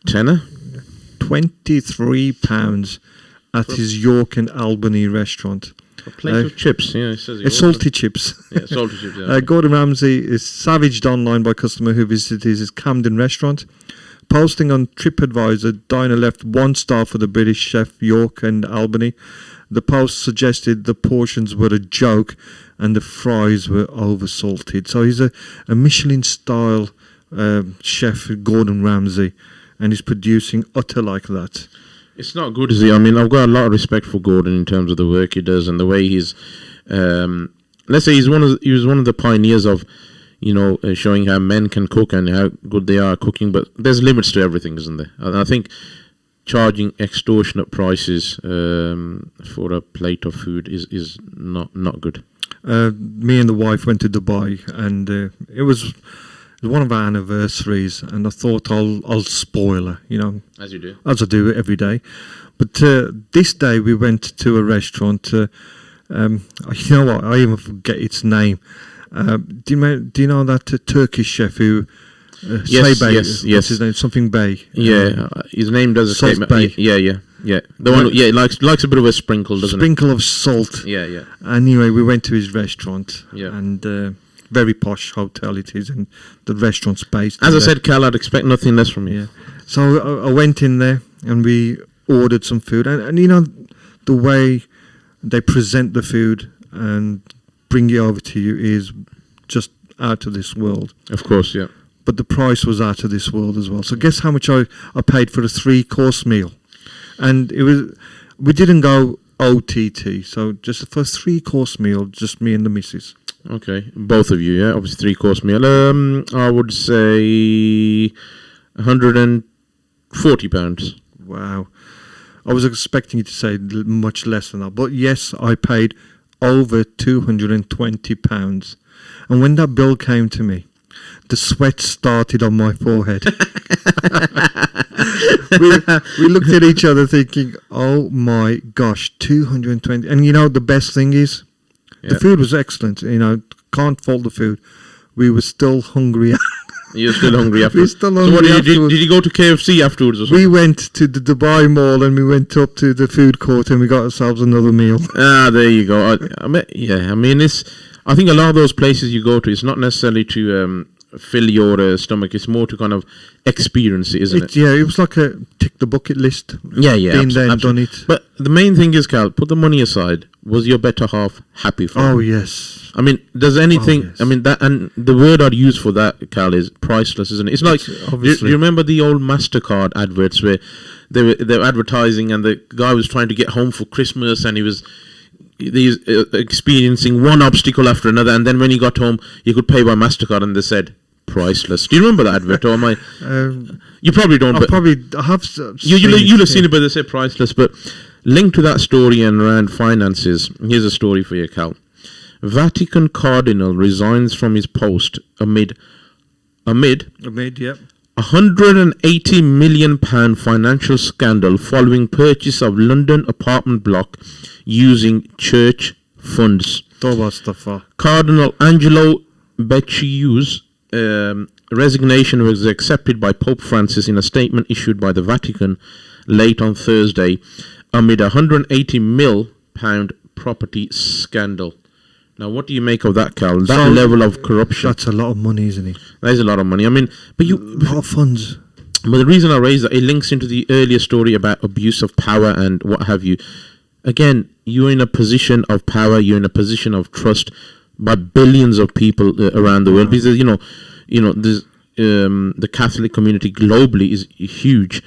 Tenner? £23 at his York and Albany restaurant. A plate of chips, yeah. It says salty chips. Yeah, salty chips, yeah. Gordon Ramsay is savaged online by a customer who visited his Camden restaurant. Posting on TripAdvisor, diner left 1 star for the British chef York and Albany. The post suggested the portions were a joke and the fries were over-salted. So he's a Michelin-style chef, Gordon Ramsay, and he's producing utter like that. It's not good, is it? I mean, I've got a lot of respect for Gordon in terms of the work he does and the way he's... let's say he was one of the pioneers of, showing how men can cook and how good they are at cooking, but there's limits to everything, isn't there? And I think charging extortionate prices for a plate of food is not good. Me and the wife went to Dubai, and it was one of our anniversaries, and I thought I'll spoil her, As you do. As I do every day. But this day we went to a restaurant. You know what? I even forget its name. Do you know that Turkish chef who? Yes. What's his name? Something Bey. Yeah, his name does escape me. Bey. Yeah. The one, likes a bit of a sprinkle, doesn't it? Sprinkle of salt. Yeah. Anyway, we went to his restaurant. Yeah. And very posh hotel it is, and the restaurant's based. As I said, Cal, I'd expect nothing less from you. Yeah. So I went in there and we ordered some food, and the way they present the food and bring it over to you is just out of this world. Of course, yeah. But the price was out of this world as well. So guess how much I paid for a 3-course meal? And we didn't go OTT, so just for a 3-course meal, just me and the missus. Okay, both of you, yeah? Obviously 3-course meal. I would say £140. Wow. I was expecting you to say much less than that. But yes, I paid over £220. And when that bill came to me, the sweat started on my forehead. we looked at each other thinking, oh my gosh, 220. And the best thing is, the food was excellent. Can't fault the food. We were still hungry. You're still hungry after. We're still hungry. So what did you go to KFC afterwards or something? We went to the Dubai Mall and we went up to the food court and we got ourselves another meal. There you go. I think a lot of those places you go to, it's not necessarily to fill your stomach. It's more to kind of experience it, isn't it? Yeah, it was like a tick the bucket list. Yeah. Been there and done it. But the main thing is, Cal, put the money aside. Was your better half happy for Oh, it? yes. I mean, does anything... yes. I mean, that, and the word I'd use for that, Cal, is priceless, isn't it? It's like... Do you remember the old MasterCard adverts where they were advertising and the guy was trying to get home for Christmas and he was experiencing one obstacle after another, and then when he got home, he could pay by MasterCard and they said, priceless. Do you remember that advert? Or am I... you probably don't, I have... You'll have seen it, but they say priceless. But linked to that story and around finances, here's a story for you, Cal. Vatican Cardinal resigns from his post amid yeah. £180 million financial scandal following purchase of London apartment block using church funds. Cardinal Angelo Becciu's resignation was accepted by Pope Francis in a statement issued by the Vatican late on Thursday amid a £180 million property scandal. Now, what do you make of that, Cal? That level of corruption. That's a lot of money, isn't it? That is a lot of money. I mean, but a lot of funds. But the reason I raise that, it links into the earlier story about abuse of power and what have you. Again, you're in a position of power. You're in a position of trust by billions of people around the world. Because there's, the Catholic community globally is huge.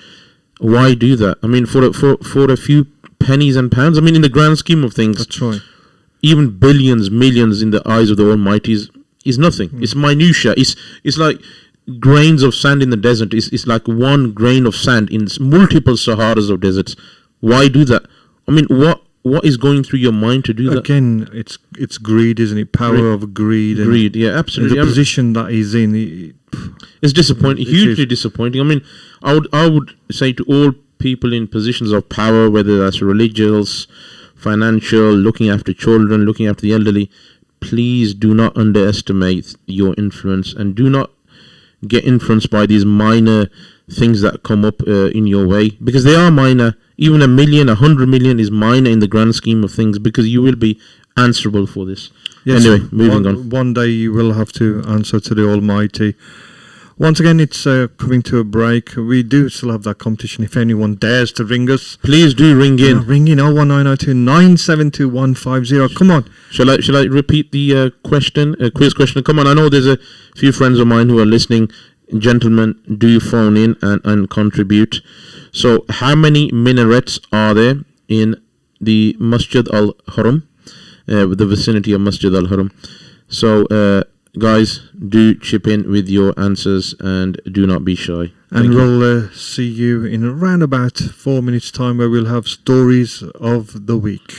Why do that? I mean, for a few pennies and pounds. I mean, in the grand scheme of things, that's right. Even billions, millions in the eyes of the Almighty is nothing. It's minutiae. It's like grains of sand in the desert. It's like one grain of sand in multiple Saharas of deserts. Why do that? I mean, what what is going through your mind to do that? Again, it's greed, isn't it? Power of greed. And Greed, yeah, absolutely. the position that he's in. It's disappointing, hugely disappointing. I mean, I would say to all people in positions of power, whether that's religious, financial, looking after children, looking after the elderly, please do not underestimate your influence, and do not get influenced by these minor things that come up in your way, because they are minor. Even 1 million, 100 million is minor in the grand scheme of things, because you will be answerable for this. Yes, anyway, moving on. One day you will have to answer to the Almighty. Once again, it's coming to a break. We do still have that competition. If anyone dares to ring us, please do ring in. Ring in 01902 972 150. Come on. Shall I repeat the quiz question? Come on, I know there's a few friends of mine who are listening. Gentlemen, do phone in and contribute. So, how many minarets are there in the Masjid al-Haram, the vicinity of Masjid al-Haram? So, guys, do chip in with your answers and do not be shy. And we'll see you in around about 4 minutes' time, where we'll have stories of the week.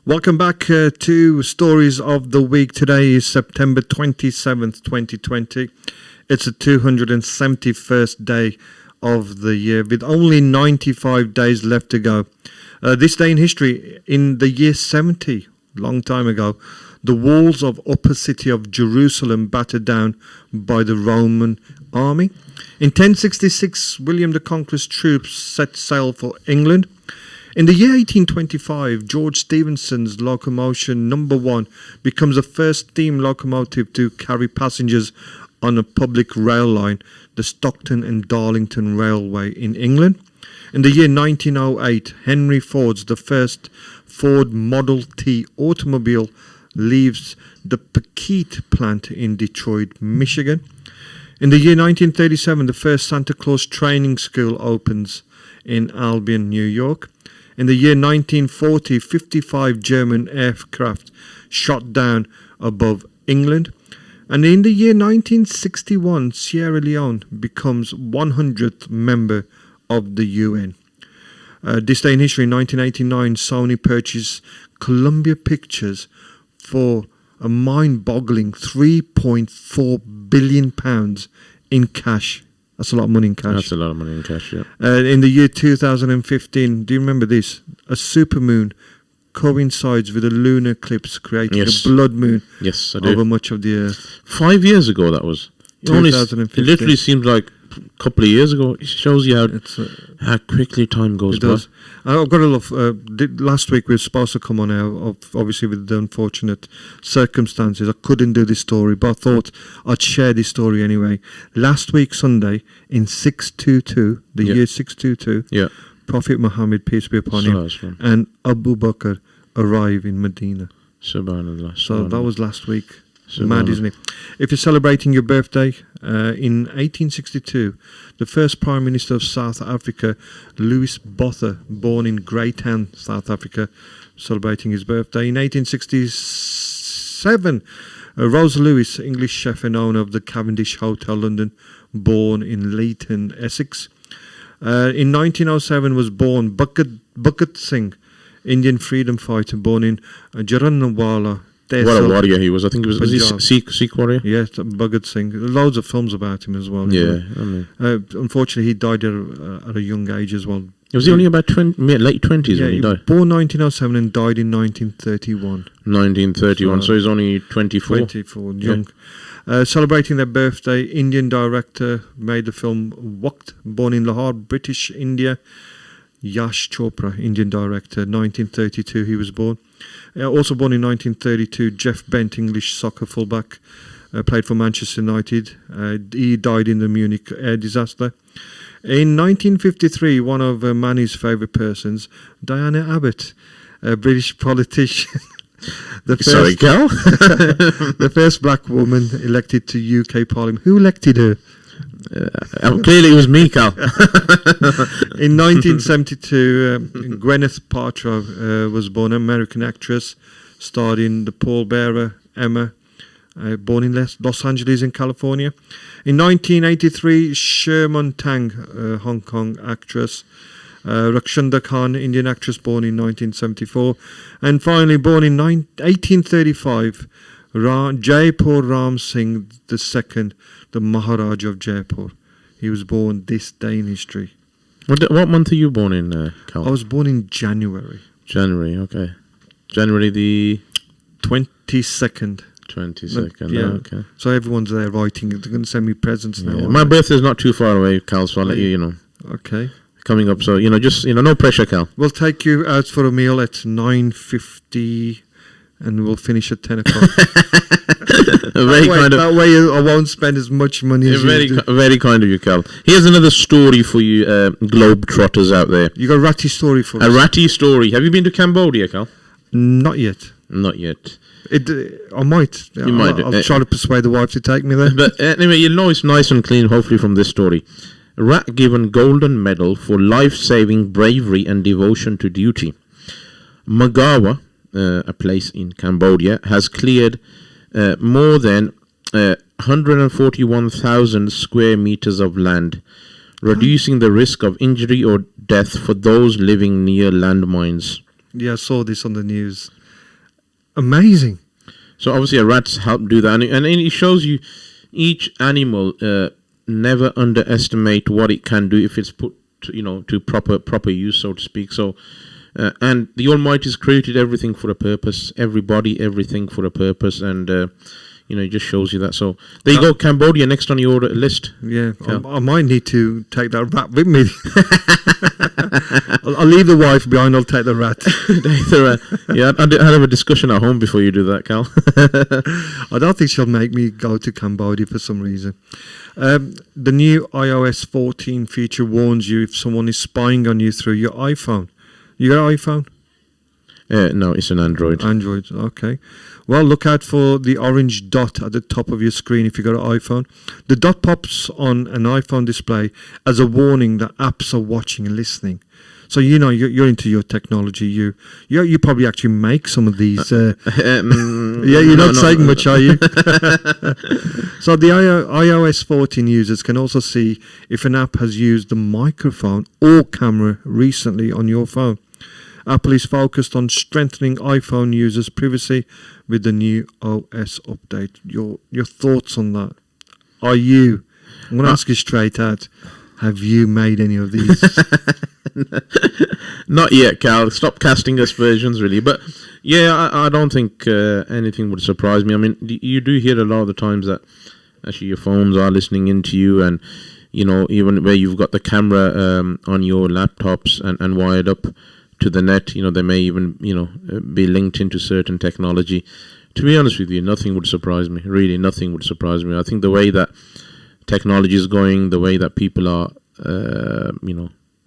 Welcome back to Stories of the Week. Today is September 27th, 2020. It's the 271st day of the year with only 95 days left to go. This day in history, in the year 70, long time ago, the walls of upper city of Jerusalem battered down by the Roman army. In 1066, William the Conqueror's troops set sail for England. In the year 1825, George Stephenson's locomotion number 1 becomes the first steam locomotive to carry passengers on a public rail line, the Stockton and Darlington Railway in England. In the year 1908, Henry Ford's the first Ford Model T automobile leaves the Paquette plant in Detroit, Michigan. In the year 1937, the first Santa Claus training school opens in Albion, New York. In the year 1940, 55 German aircraft shot down above England. And in the year 1961, Sierra Leone becomes 100th member of the UN. This day in history, in 1989, Sony purchased Columbia Pictures for a mind-boggling £3.4 billion in cash. That's a lot of money in cash. That's a lot of money in cash, yeah. In the year 2015, do you remember this? A supermoon coincides with a lunar eclipse, creating a blood moon over much of the Earth. 5 years ago, that was. It literally seems like a couple of years ago. It shows you how quickly time goes by. I've got a love. Last week we were supposed to come on air, obviously with the unfortunate circumstances. I couldn't do this story, but I thought I'd share this story anyway. Last week Sunday in 622, the year 622, Prophet Muhammad, peace be upon him, and Abu Bakr arrive in Medina. Subhanallah. So that was last week. Mad, isn't it? If you're celebrating your birthday, in 1862, the first Prime Minister of South Africa, Louis Botha, born in Greytown, South Africa, celebrating his birthday. In 1867, Rosa Lewis, English chef and owner of the Cavendish Hotel, London, born in Leighton, Essex. In 1907 was born Bhagat Singh, Indian freedom fighter, born in Jaranwala. What a warrior he was. I think he was he Sikh warrior? Yes, Bhagat Singh. Loads of films about him as well. Yeah. Unfortunately, he died at a young age as well. Was he only about late 20s when he died? Born 1907 and died in 1931. 1931, so he's only 24. 24, young. Celebrating their birthday, Indian director made the film Waqt, born in Lahore, British India. Yash Chopra, Indian director, 1932 he was born. Also born in 1932, Jeff Bent, English soccer fullback, played for Manchester United. He died in the Munich air disaster. In 1953, one of Manny's favourite persons, Diana Abbott, a British politician. Sorry, Cal? The first black woman elected to UK Parliament. Who elected her? Clearly it was me, Cal. In 1972, Gwyneth Paltrow was born, an American actress, starred in The Pallbearer, Emma, born in Los Angeles in California. In 1983, Sherman Tang, Hong Kong actress. Rakshanda Khan, Indian actress, born in 1974. And finally, born in 1835, Jaipur Ram Singh II, the Maharaja of Jaipur. He was born this day in history. What month are you born in, Cal? I was born in January. January, okay. January the 22nd. 22nd, yeah. Okay. So everyone's there writing. They're going to send me presents now. Yeah. My birthday's not too far away, Cal, so I'll let you know. Okay. Coming up, so, just, no pressure, Cal. We'll take you out for a meal at 9:50 and we'll finish at 10 o'clock. That way I won't spend as much money as you do. Very kind of you, Cal. Here's another story for you globetrotters out there. You got a ratty story for us? A ratty story. Have you been to Cambodia, Cal? Not yet. Not yet. I might. You might. I'll try to persuade the wife to take me there. But anyway, you'll know it's nice and clean, hopefully, from this story. A rat given golden medal for life-saving bravery and devotion to duty. Magawa, a place in Cambodia, has cleared more than 141,000 square meters of land, reducing the risk of injury or death for those living near landmines. Yeah, I saw this on the news. amazing. So obviously, rats help do that, and it shows you each animal. Never underestimate what it can do if it's put to proper use, so to speak. So and the Almighty's created everything for a purpose, everybody, everything for a purpose, and it just shows you that. So there you go, Cambodia next on your list. Yeah, I might need to take that rat with me. I'll leave the wife behind, I'll take the rat. Yeah, I'd have a discussion at home before you do that, Cal. I don't think she'll make me go to Cambodia for some reason. The new iOS 14 feature warns you if someone is spying on you through your iPhone. You got an iPhone? No, it's an Android. Android, okay. Well, look out for the orange dot at the top of your screen if you got an iPhone. The dot pops on an iPhone display as a warning that apps are watching and listening. So you're into your technology. You probably actually make some of these. Yeah, you're not saying much, are you? So the iOS 14 users can also see if an app has used the microphone or camera recently on your phone. Apple is focused on strengthening iPhone users' privacy with the new OS update. Your thoughts on that? I'm going to ask you straight out. Have you made any of these? Not yet, Cal. Stop casting aspersions, really. But yeah, I don't think anything would surprise me. I mean, you do hear a lot of the times that actually your phones are listening into you, and even where you've got the camera on your laptops and wired up to the net, they may even be linked into certain technology. To be honest with you, nothing would surprise me. Really, nothing would surprise me. I think the way that technology is going, the way that people are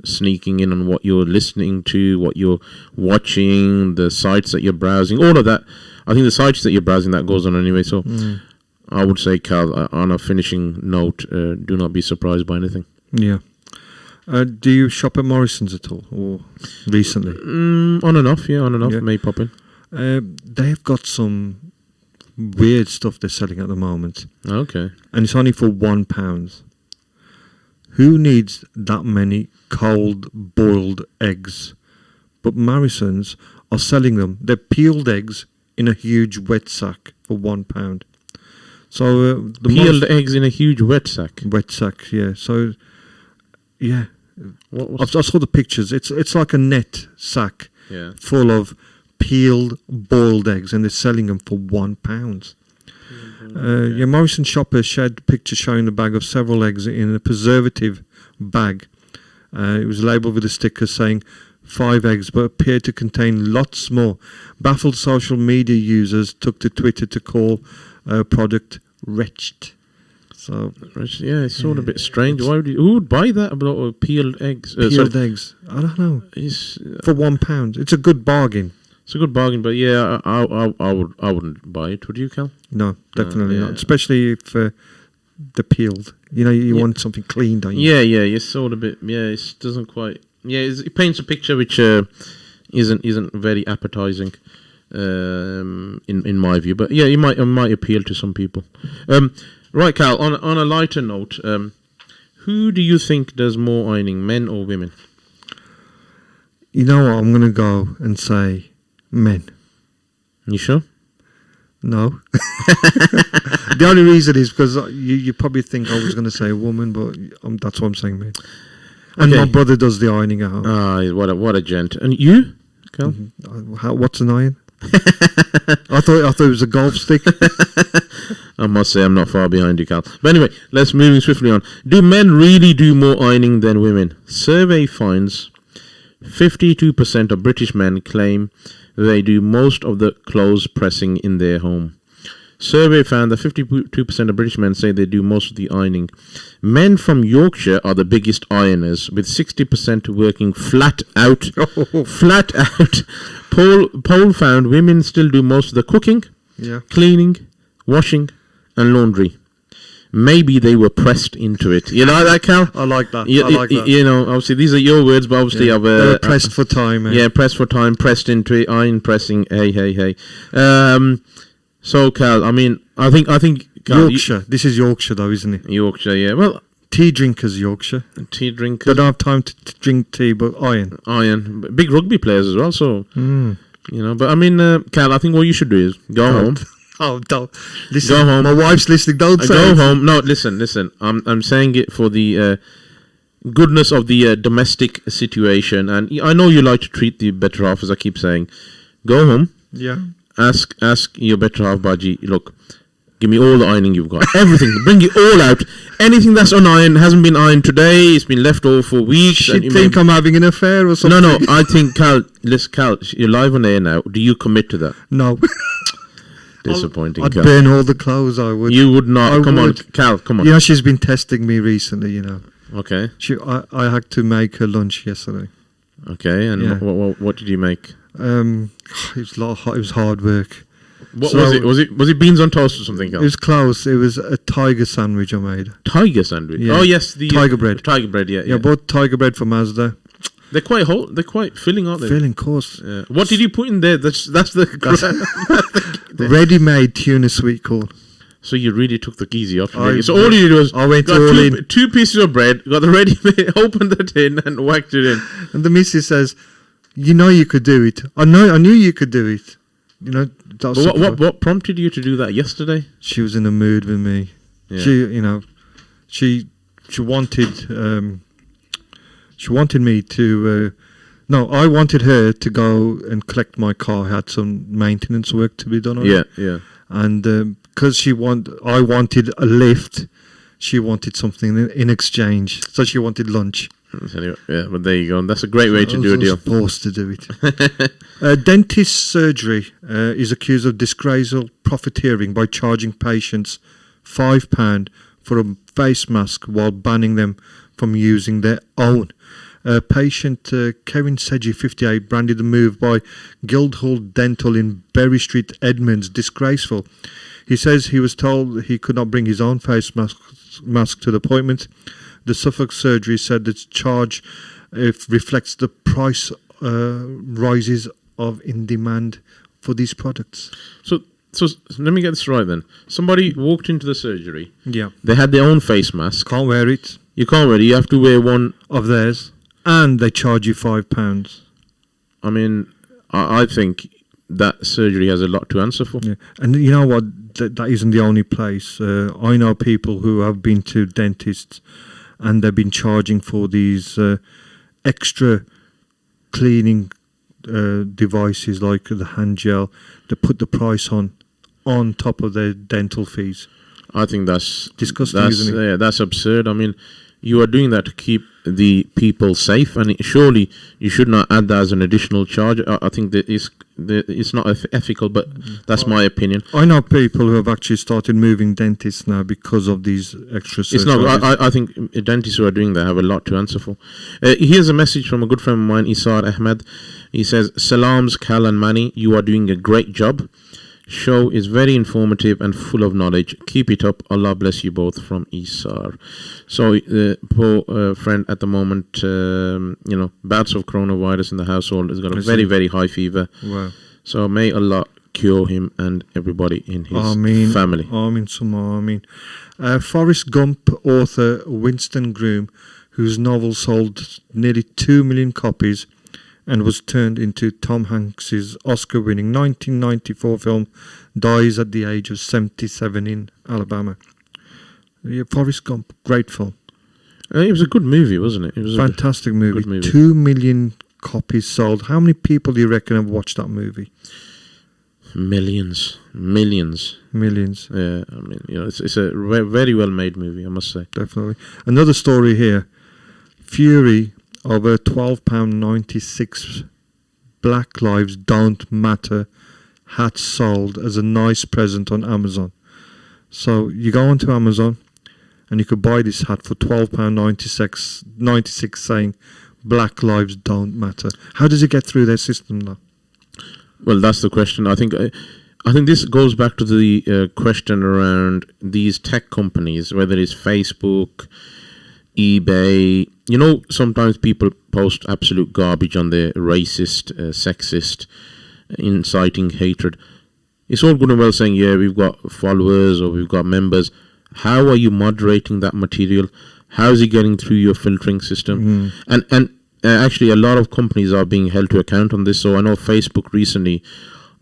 sneaking in on what you're listening to, what you're watching, the sites that you're browsing, all of that. I think the sites that you're browsing, that goes on anyway. So I would say, Cal, on a finishing note, do not be surprised by anything. Yeah. Do you shop at Morrison's at all, or recently? On and off, yeah. May pop in. They've got some weird stuff they're selling at the moment. Okay. And it's only for £1. Who needs that many cold boiled eggs? But Morrison's are selling them. They're peeled eggs in a huge wet sack for £1. So the peeled eggs in a huge wet sack. Wet sack, yeah. So yeah, I saw the pictures. It's like a net sack full of peeled boiled eggs, and they're selling them for £1. Yeah, Morrison shoppers shared pictures showing the bag of several eggs in a preservative bag. It was labelled with a sticker saying 5 eggs, but appeared to contain lots more. Baffled social media users took to Twitter to call product wretched. So yeah, it's sort of a bit strange. Who would buy that? About peeled eggs? Peeled eggs. I don't know. For £1, it's a good bargain. It's a good bargain, but yeah, I wouldn't buy it. Would you, Cal? No, definitely not. Especially if they're peeled. You want something clean, don't you? Yeah. It's sort of a bit. Yeah, it doesn't quite. Yeah, it paints a picture which isn't very appetizing, in my view. But yeah, it might appeal to some people. Right, Cal. On a lighter note, who do you think does more ironing, men or women? You know what? I'm going to go and say men. You sure? No. The only reason is because you probably think I was going to say a woman, but that's what I'm saying, men. And my brother does the ironing at home. Ah, what a gent. And you, Cal? What's an iron? I thought it was a golf stick. I must say I'm not far behind you, Cal. But anyway, let's move swiftly on. Do men really do more ironing than women? Survey finds 52% of British men claim they do most of the clothes pressing in their home. Survey found that 52% of British men say they do most of the ironing. Men from Yorkshire are the biggest ironers, with 60% working flat out. Flat out. Poll found women still do most of the cooking, cleaning, washing, and laundry. Maybe they were pressed into it. You like that, Cal? I like that. I like that. Obviously, these are your words, but obviously they were pressed for time. Yeah, pressed for time, pressed into it, iron pressing. Hey. So, Cal, I mean, I think Cal, Yorkshire. This is Yorkshire, though, isn't it? Yorkshire, yeah. Well, tea drinkers, Yorkshire. Tea drinkers. They don't have time to drink tea, but iron. Big rugby players as well. So, But I mean, Cal, I think what you should do is go home. Oh, don't listen. Go home. My wife's listening. Don't say go it. home. No, listen. I'm saying it for the goodness of the domestic situation, and I know you like to treat the better half, as I keep saying. Go home. Yeah. Ask your better half, Baji. Look, give me all the ironing you've got. Everything. Bring it all out. Anything that's unironed hasn't been ironed today. It's been left over for weeks. She think I'm having an affair or something. No. I think Cal, you're live on air now. Do you commit to that? No. Disappointing. I'd Cal. burn all the clothes. I would. You would not. I Come would. on, Cal. Come on. She's been testing me recently. Okay. I had to make her lunch yesterday. Okay. And Yeah. what did you make? It was hard work. What was it? Was it beans on toast or something else? It was close. It was a tiger sandwich I made. Tiger sandwich. Yeah. Oh yes, the tiger bread. Tiger bread. Yeah. Yeah, bought tiger bread for Mazda. They're quite whole. They're quite filling, aren't they? Filling, course. Yeah. What did you put in there? That's the ready-made tuna sweet corn. So you really took the easy option. So all you did was I went got all in. two pieces of bread, got the ready-made, opened the tin, and whacked it in. And the missus says, you could do it. I knew you could do it. But what prompted you to do that yesterday? She was in a mood with me. Yeah. She wanted she wanted me to. I wanted her to go and collect my car. I had some maintenance work to be done on it. Yeah. And because I wanted a lift, she wanted something in exchange. So she wanted lunch. Anyway, yeah, but there you go. That's a great way to do a deal. Supposed to do it. Dentist surgery is accused of disgraceful profiteering by charging patients £5 for a face mask while banning them from using their own. Patient Kevin Sedgy, 58, branded the move by Guildhall Dental in Berry Street, Edmonds disgraceful. He says he was told he could not bring his own face mask to the appointment. The Suffolk surgery said its charge reflects the price rises in demand for these products. So let me get this right then. Somebody walked into the surgery. Yeah. They had their own face mask. Can't wear it. You can't wear it. You have to wear one of theirs. And they charge you £5. I mean, I think that surgery has a lot to answer for. Yeah. And you know what? That isn't the only place. I know people who have been to dentists and they've been charging for these extra cleaning devices like the hand gel to put the price on top of their dental fees. I think that's disgusting, isn't it? Yeah, that's absurd. I mean, you are doing that to keep the people safe, and surely you should not add that as an additional charge. I think that it's not ethical, but that's my opinion. I know people who have actually started moving dentists now because of these extra surgeries. It's not. I think dentists who are doing that have a lot to answer for. Here's a message from a good friend of mine, Isar Ahmed. He says, "Salams, Kal and Mani, you are doing a great job. Show is very informative and full of knowledge. Keep it up. Allah bless you both," from Isar. So, poor friend at the moment, bouts of coronavirus in the household. Has got a very, very high fever. Wow. So may Allah cure him and everybody in his family. Ameen, summa ameen. Forrest Gump author Winston Groom, whose novel sold nearly 2 million copies and was turned into Tom Hanks's Oscar-winning 1994 film, dies at the age of 77 in Alabama. Yeah, Forrest Gump, great film. It was a good movie, wasn't it? It was fantastic movie. Good movie. 2 million copies sold. How many people do you reckon have watched that movie? Millions. Yeah, I mean, it's a very well-made movie, I must say. Definitely. Another story here. Fury over £12.96 Black Lives Don't Matter hat sold as a nice present on Amazon. So you go onto Amazon and you could buy this hat for £12.96 saying Black Lives Don't Matter. How does it get through their system now? Well, that's the question. I think this goes back to the question around these tech companies, whether it's Facebook, eBay. Sometimes people post absolute garbage on their racist, sexist, inciting hatred. It's all good and well saying, yeah, we've got followers or we've got members. How are you moderating that material? How is it getting through your filtering system? And actually, a lot of companies are being held to account on this. So I know Facebook recently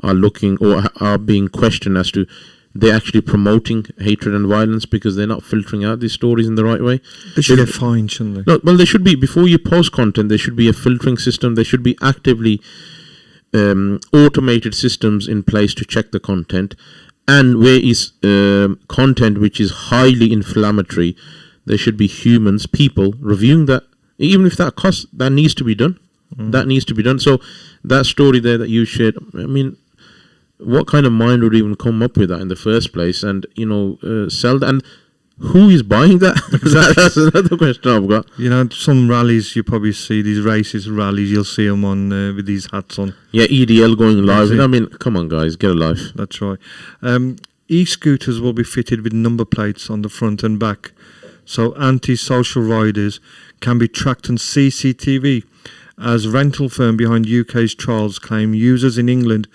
are looking or are being questioned as to they're actually promoting hatred and violence because they're not filtering out these stories in the right way. They should get fined, shouldn't they? No, well, they should be, before you post content, there should be a filtering system. There should be actively automated systems in place to check the content. And where is content which is highly inflammatory, there should be humans, people, reviewing that. Even if that costs, that needs to be done. That needs to be done. So that story there that you shared, I mean, what kind of mind would even come up with that in the first place? And, sell that? And who is buying that? That's another question I've got. Some rallies you probably see, these racist rallies, you'll see them on with these hats on. Yeah, EDL going live. I mean, come on, guys, get a life. That's right. E-scooters will be fitted with number plates on the front and back, so anti-social riders can be tracked on CCTV, as rental firm behind UK's trials claim users in England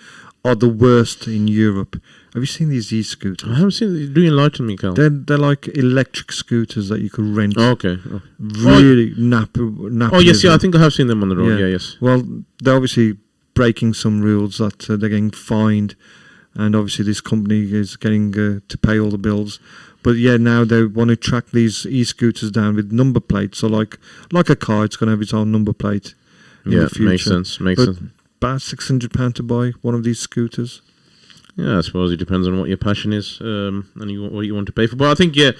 are the worst in Europe. Have you seen these e-scooters? I haven't seen it. Do enlighten me, Cal? They're like electric scooters that you could rent. Oh, okay. Oh. Really nappy. Oh, yes, yeah, I think I have seen them on the road. Yeah, yes. Well, they're obviously breaking some rules that they're getting fined, and obviously this company is getting to pay all the bills. But yeah, now they want to track these e-scooters down with number plates. So like a car, it's going to have its own number plate in the future. Makes sense. Makes sense. About £600 to buy one of these scooters. Yeah, I suppose it depends on what your passion is and what you want to pay for. But I think, yeah,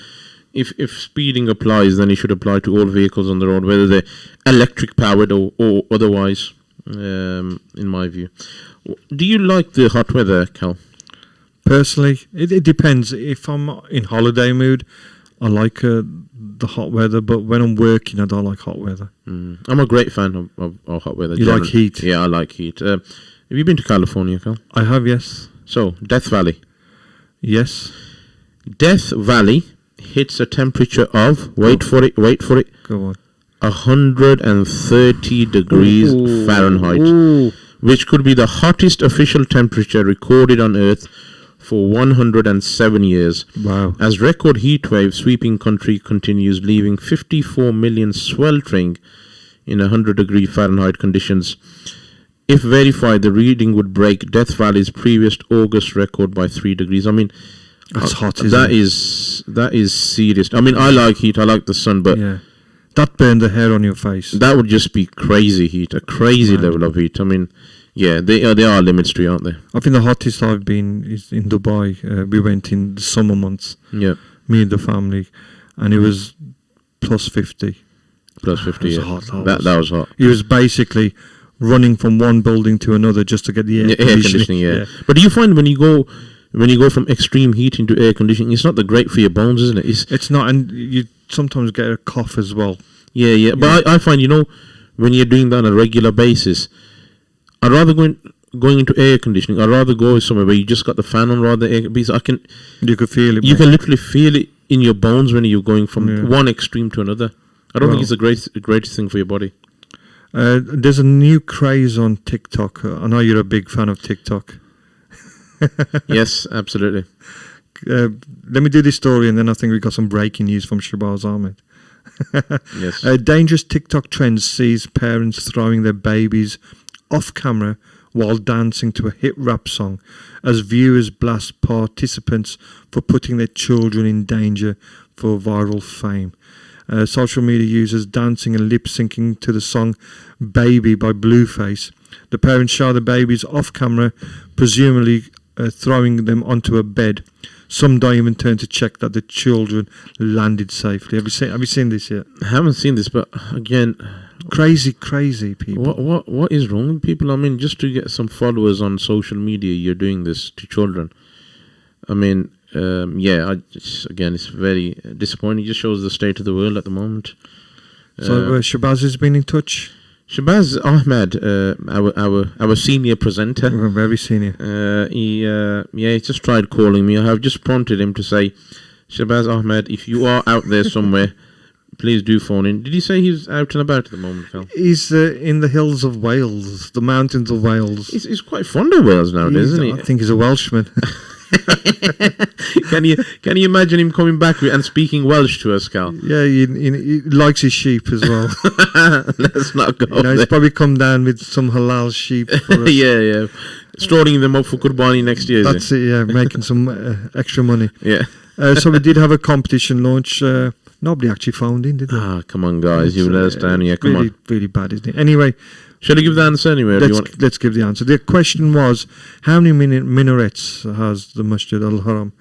if speeding applies, then it should apply to all vehicles on the road, whether they're electric powered or otherwise, in my view. Do you like the hot weather, Cal? Personally, it depends. If I'm in holiday mood, I like the hot weather, but when I'm working, I don't like hot weather. I'm a great fan of hot weather. You like heat? Yeah, I like heat. Have you been to California, Cal? I have, yes. So, Death Valley. Yes. Death Valley hits a temperature of, wait for it. Go on. 130 degrees Fahrenheit, which could be the hottest official temperature recorded on Earth for 107 years. Wow. As record heat wave sweeping country continues, leaving 54 million sweltering in 100-degree Fahrenheit conditions. If verified, the reading would break Death Valley's previous August record by 3 degrees. I mean, that's hot, isn't it? That is serious. I mean, I like heat, I like the sun, but yeah, that burned the hair on your face. That would just be crazy heat, a crazy level of heat. I mean, yeah, there are limits to it, aren't there? I think the hottest I've been is in Dubai. We went in the summer months. Yeah, me and the family, and it was plus 50. Plus 50. It was yeah, hot. That was hot. It was basically running from one building to another just to get the air conditioning. Yeah. But do you find when you go from extreme heat into air conditioning, it's not that great for your bones, isn't it? It's not, and you sometimes get a cough as well. Yeah. But I find, when you're doing that on a regular basis, I'd rather going into air conditioning. I'd rather go somewhere where you just got the fan on rather than air, because you could feel it. You can literally feel it in your bones when you're going from one extreme to another. I don't think it's the greatest thing for your body. There's a new craze on TikTok. I know you're a big fan of TikTok. Yes, absolutely. Let me do this story, and then I think we got some breaking news from Shabazz Ahmed. Yes. Dangerous TikTok trend sees parents throwing their babies off camera while dancing to a hit rap song, as viewers blast participants for putting their children in danger for viral fame. Social media users dancing and lip-syncing to the song Baby by Blueface. The parents show the babies off camera, presumably throwing them onto a bed. Some don't even turn to check that the children landed safely. Have you seen this yet? I haven't seen this, but again, crazy people. What is wrong with people? I mean, just to get some followers on social media, you're doing this to children. I mean, it's very disappointing. It just shows the state of the world at the moment. So Shabazz has been in touch. Shabazz Ahmed, our senior presenter, very senior. He just tried calling me. I have just prompted him to say, Shabazz Ahmed, if you are out there somewhere, please do phone in. Did he say he's out and about at the moment, Phil? He's in the hills of Wales, the mountains of Wales. He's quite fond of Wales nowadays, isn't he? I think he's a Welshman. Can you imagine him coming back and speaking Welsh to us, Cal? Yeah, he likes his sheep as well. Let's not go. He's there. probably come down with some halal sheep for us. Yeah. Storing them up for Qurbani next year. That's it. Yeah, making some extra money. Yeah. So we did have a competition launch. Nobody actually phoned in, did they? Come on, guys, you let us down here. Come really, on. really bad, isn't it? Anyway, Shall I give the answer anyway? let's give the answer. The question was, how many minarets has the Masjid al-Haram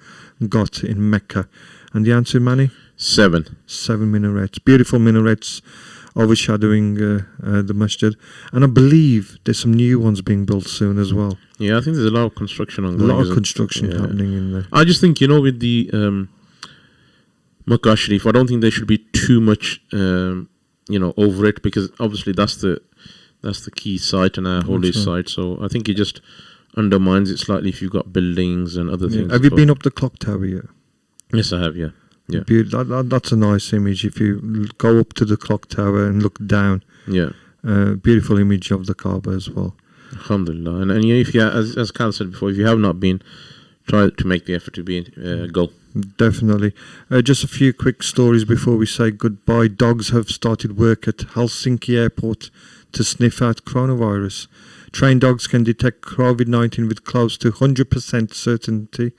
got in Mecca? And the answer, Manny? 7. 7 minarets. Beautiful minarets overshadowing the masjid. And I believe there's some new ones being built soon as well. Yeah, I think there's a lot of construction ongoing. A lot of construction happening in there. I just think, with the Makkah Sharif, I don't think there should be too much, over it, because obviously that's the key site and our holy site. So I think it just undermines it slightly if you've got buildings and other things. Have you been up the clock tower yet? Yes, I have, yeah. That's a nice image. If you go up to the clock tower and look down, beautiful image of the Kaaba as well. Alhamdulillah. And if you, as Kal said before, if you have not been, try to make the effort to be go. Definitely. Just a few quick stories before we say goodbye. Dogs have started work at Helsinki airport to sniff out coronavirus. Trained dogs can detect COVID-19 with close to 100% certainty.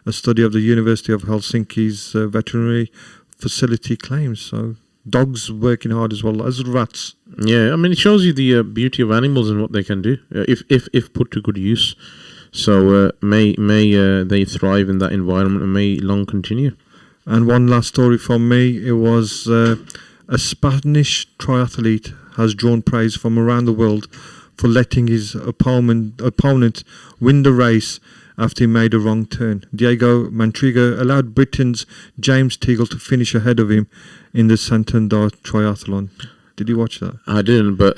A study of the University of Helsinki's veterinary facility claims. So dogs working hard as well as rats. Yeah, I mean, it shows you the beauty of animals and what they can do if put to good use. So may they thrive in that environment and may long continue. And one last story from me. It was a Spanish triathlete has drawn praise from around the world for letting his opponent win the race after he made a wrong turn. Diego Mantriga allowed Britain's James Teagle to finish ahead of him in the Santander triathlon. Did you watch that? I didn't, but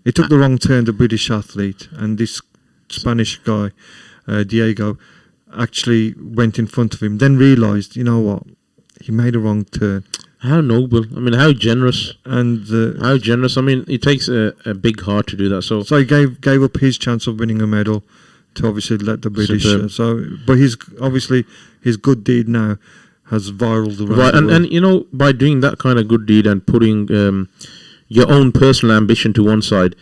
he took the wrong turn, the British athlete, and this Spanish guy, Diego, actually went in front of him, then realised, you know what, he made a wrong turn. How noble. I mean, how generous. And how generous. I mean, it takes a big heart to do that. So he gave up his chance of winning a medal to obviously let the British. But his good deed now has viraled around. Right, and by doing that kind of good deed and putting your own personal ambition to one side,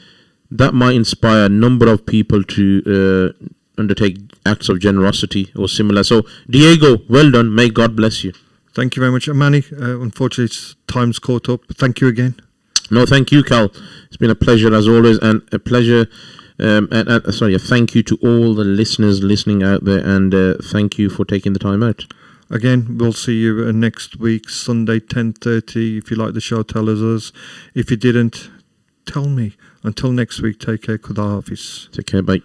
that might inspire a number of people to undertake acts of generosity or similar. So, Diego, well done. May God bless you. Thank you very much. Manny, unfortunately, time's caught up. Thank you again. No, thank you, Cal. It's been a pleasure as always, and a pleasure. A thank you to all the listeners listening out there, and thank you for taking the time out. Again, we'll see you next week, Sunday, 10:30. If you like the show, tell us. If you didn't, tell me. Until next week, take care. Khuda Hafiz. Take care. Bye.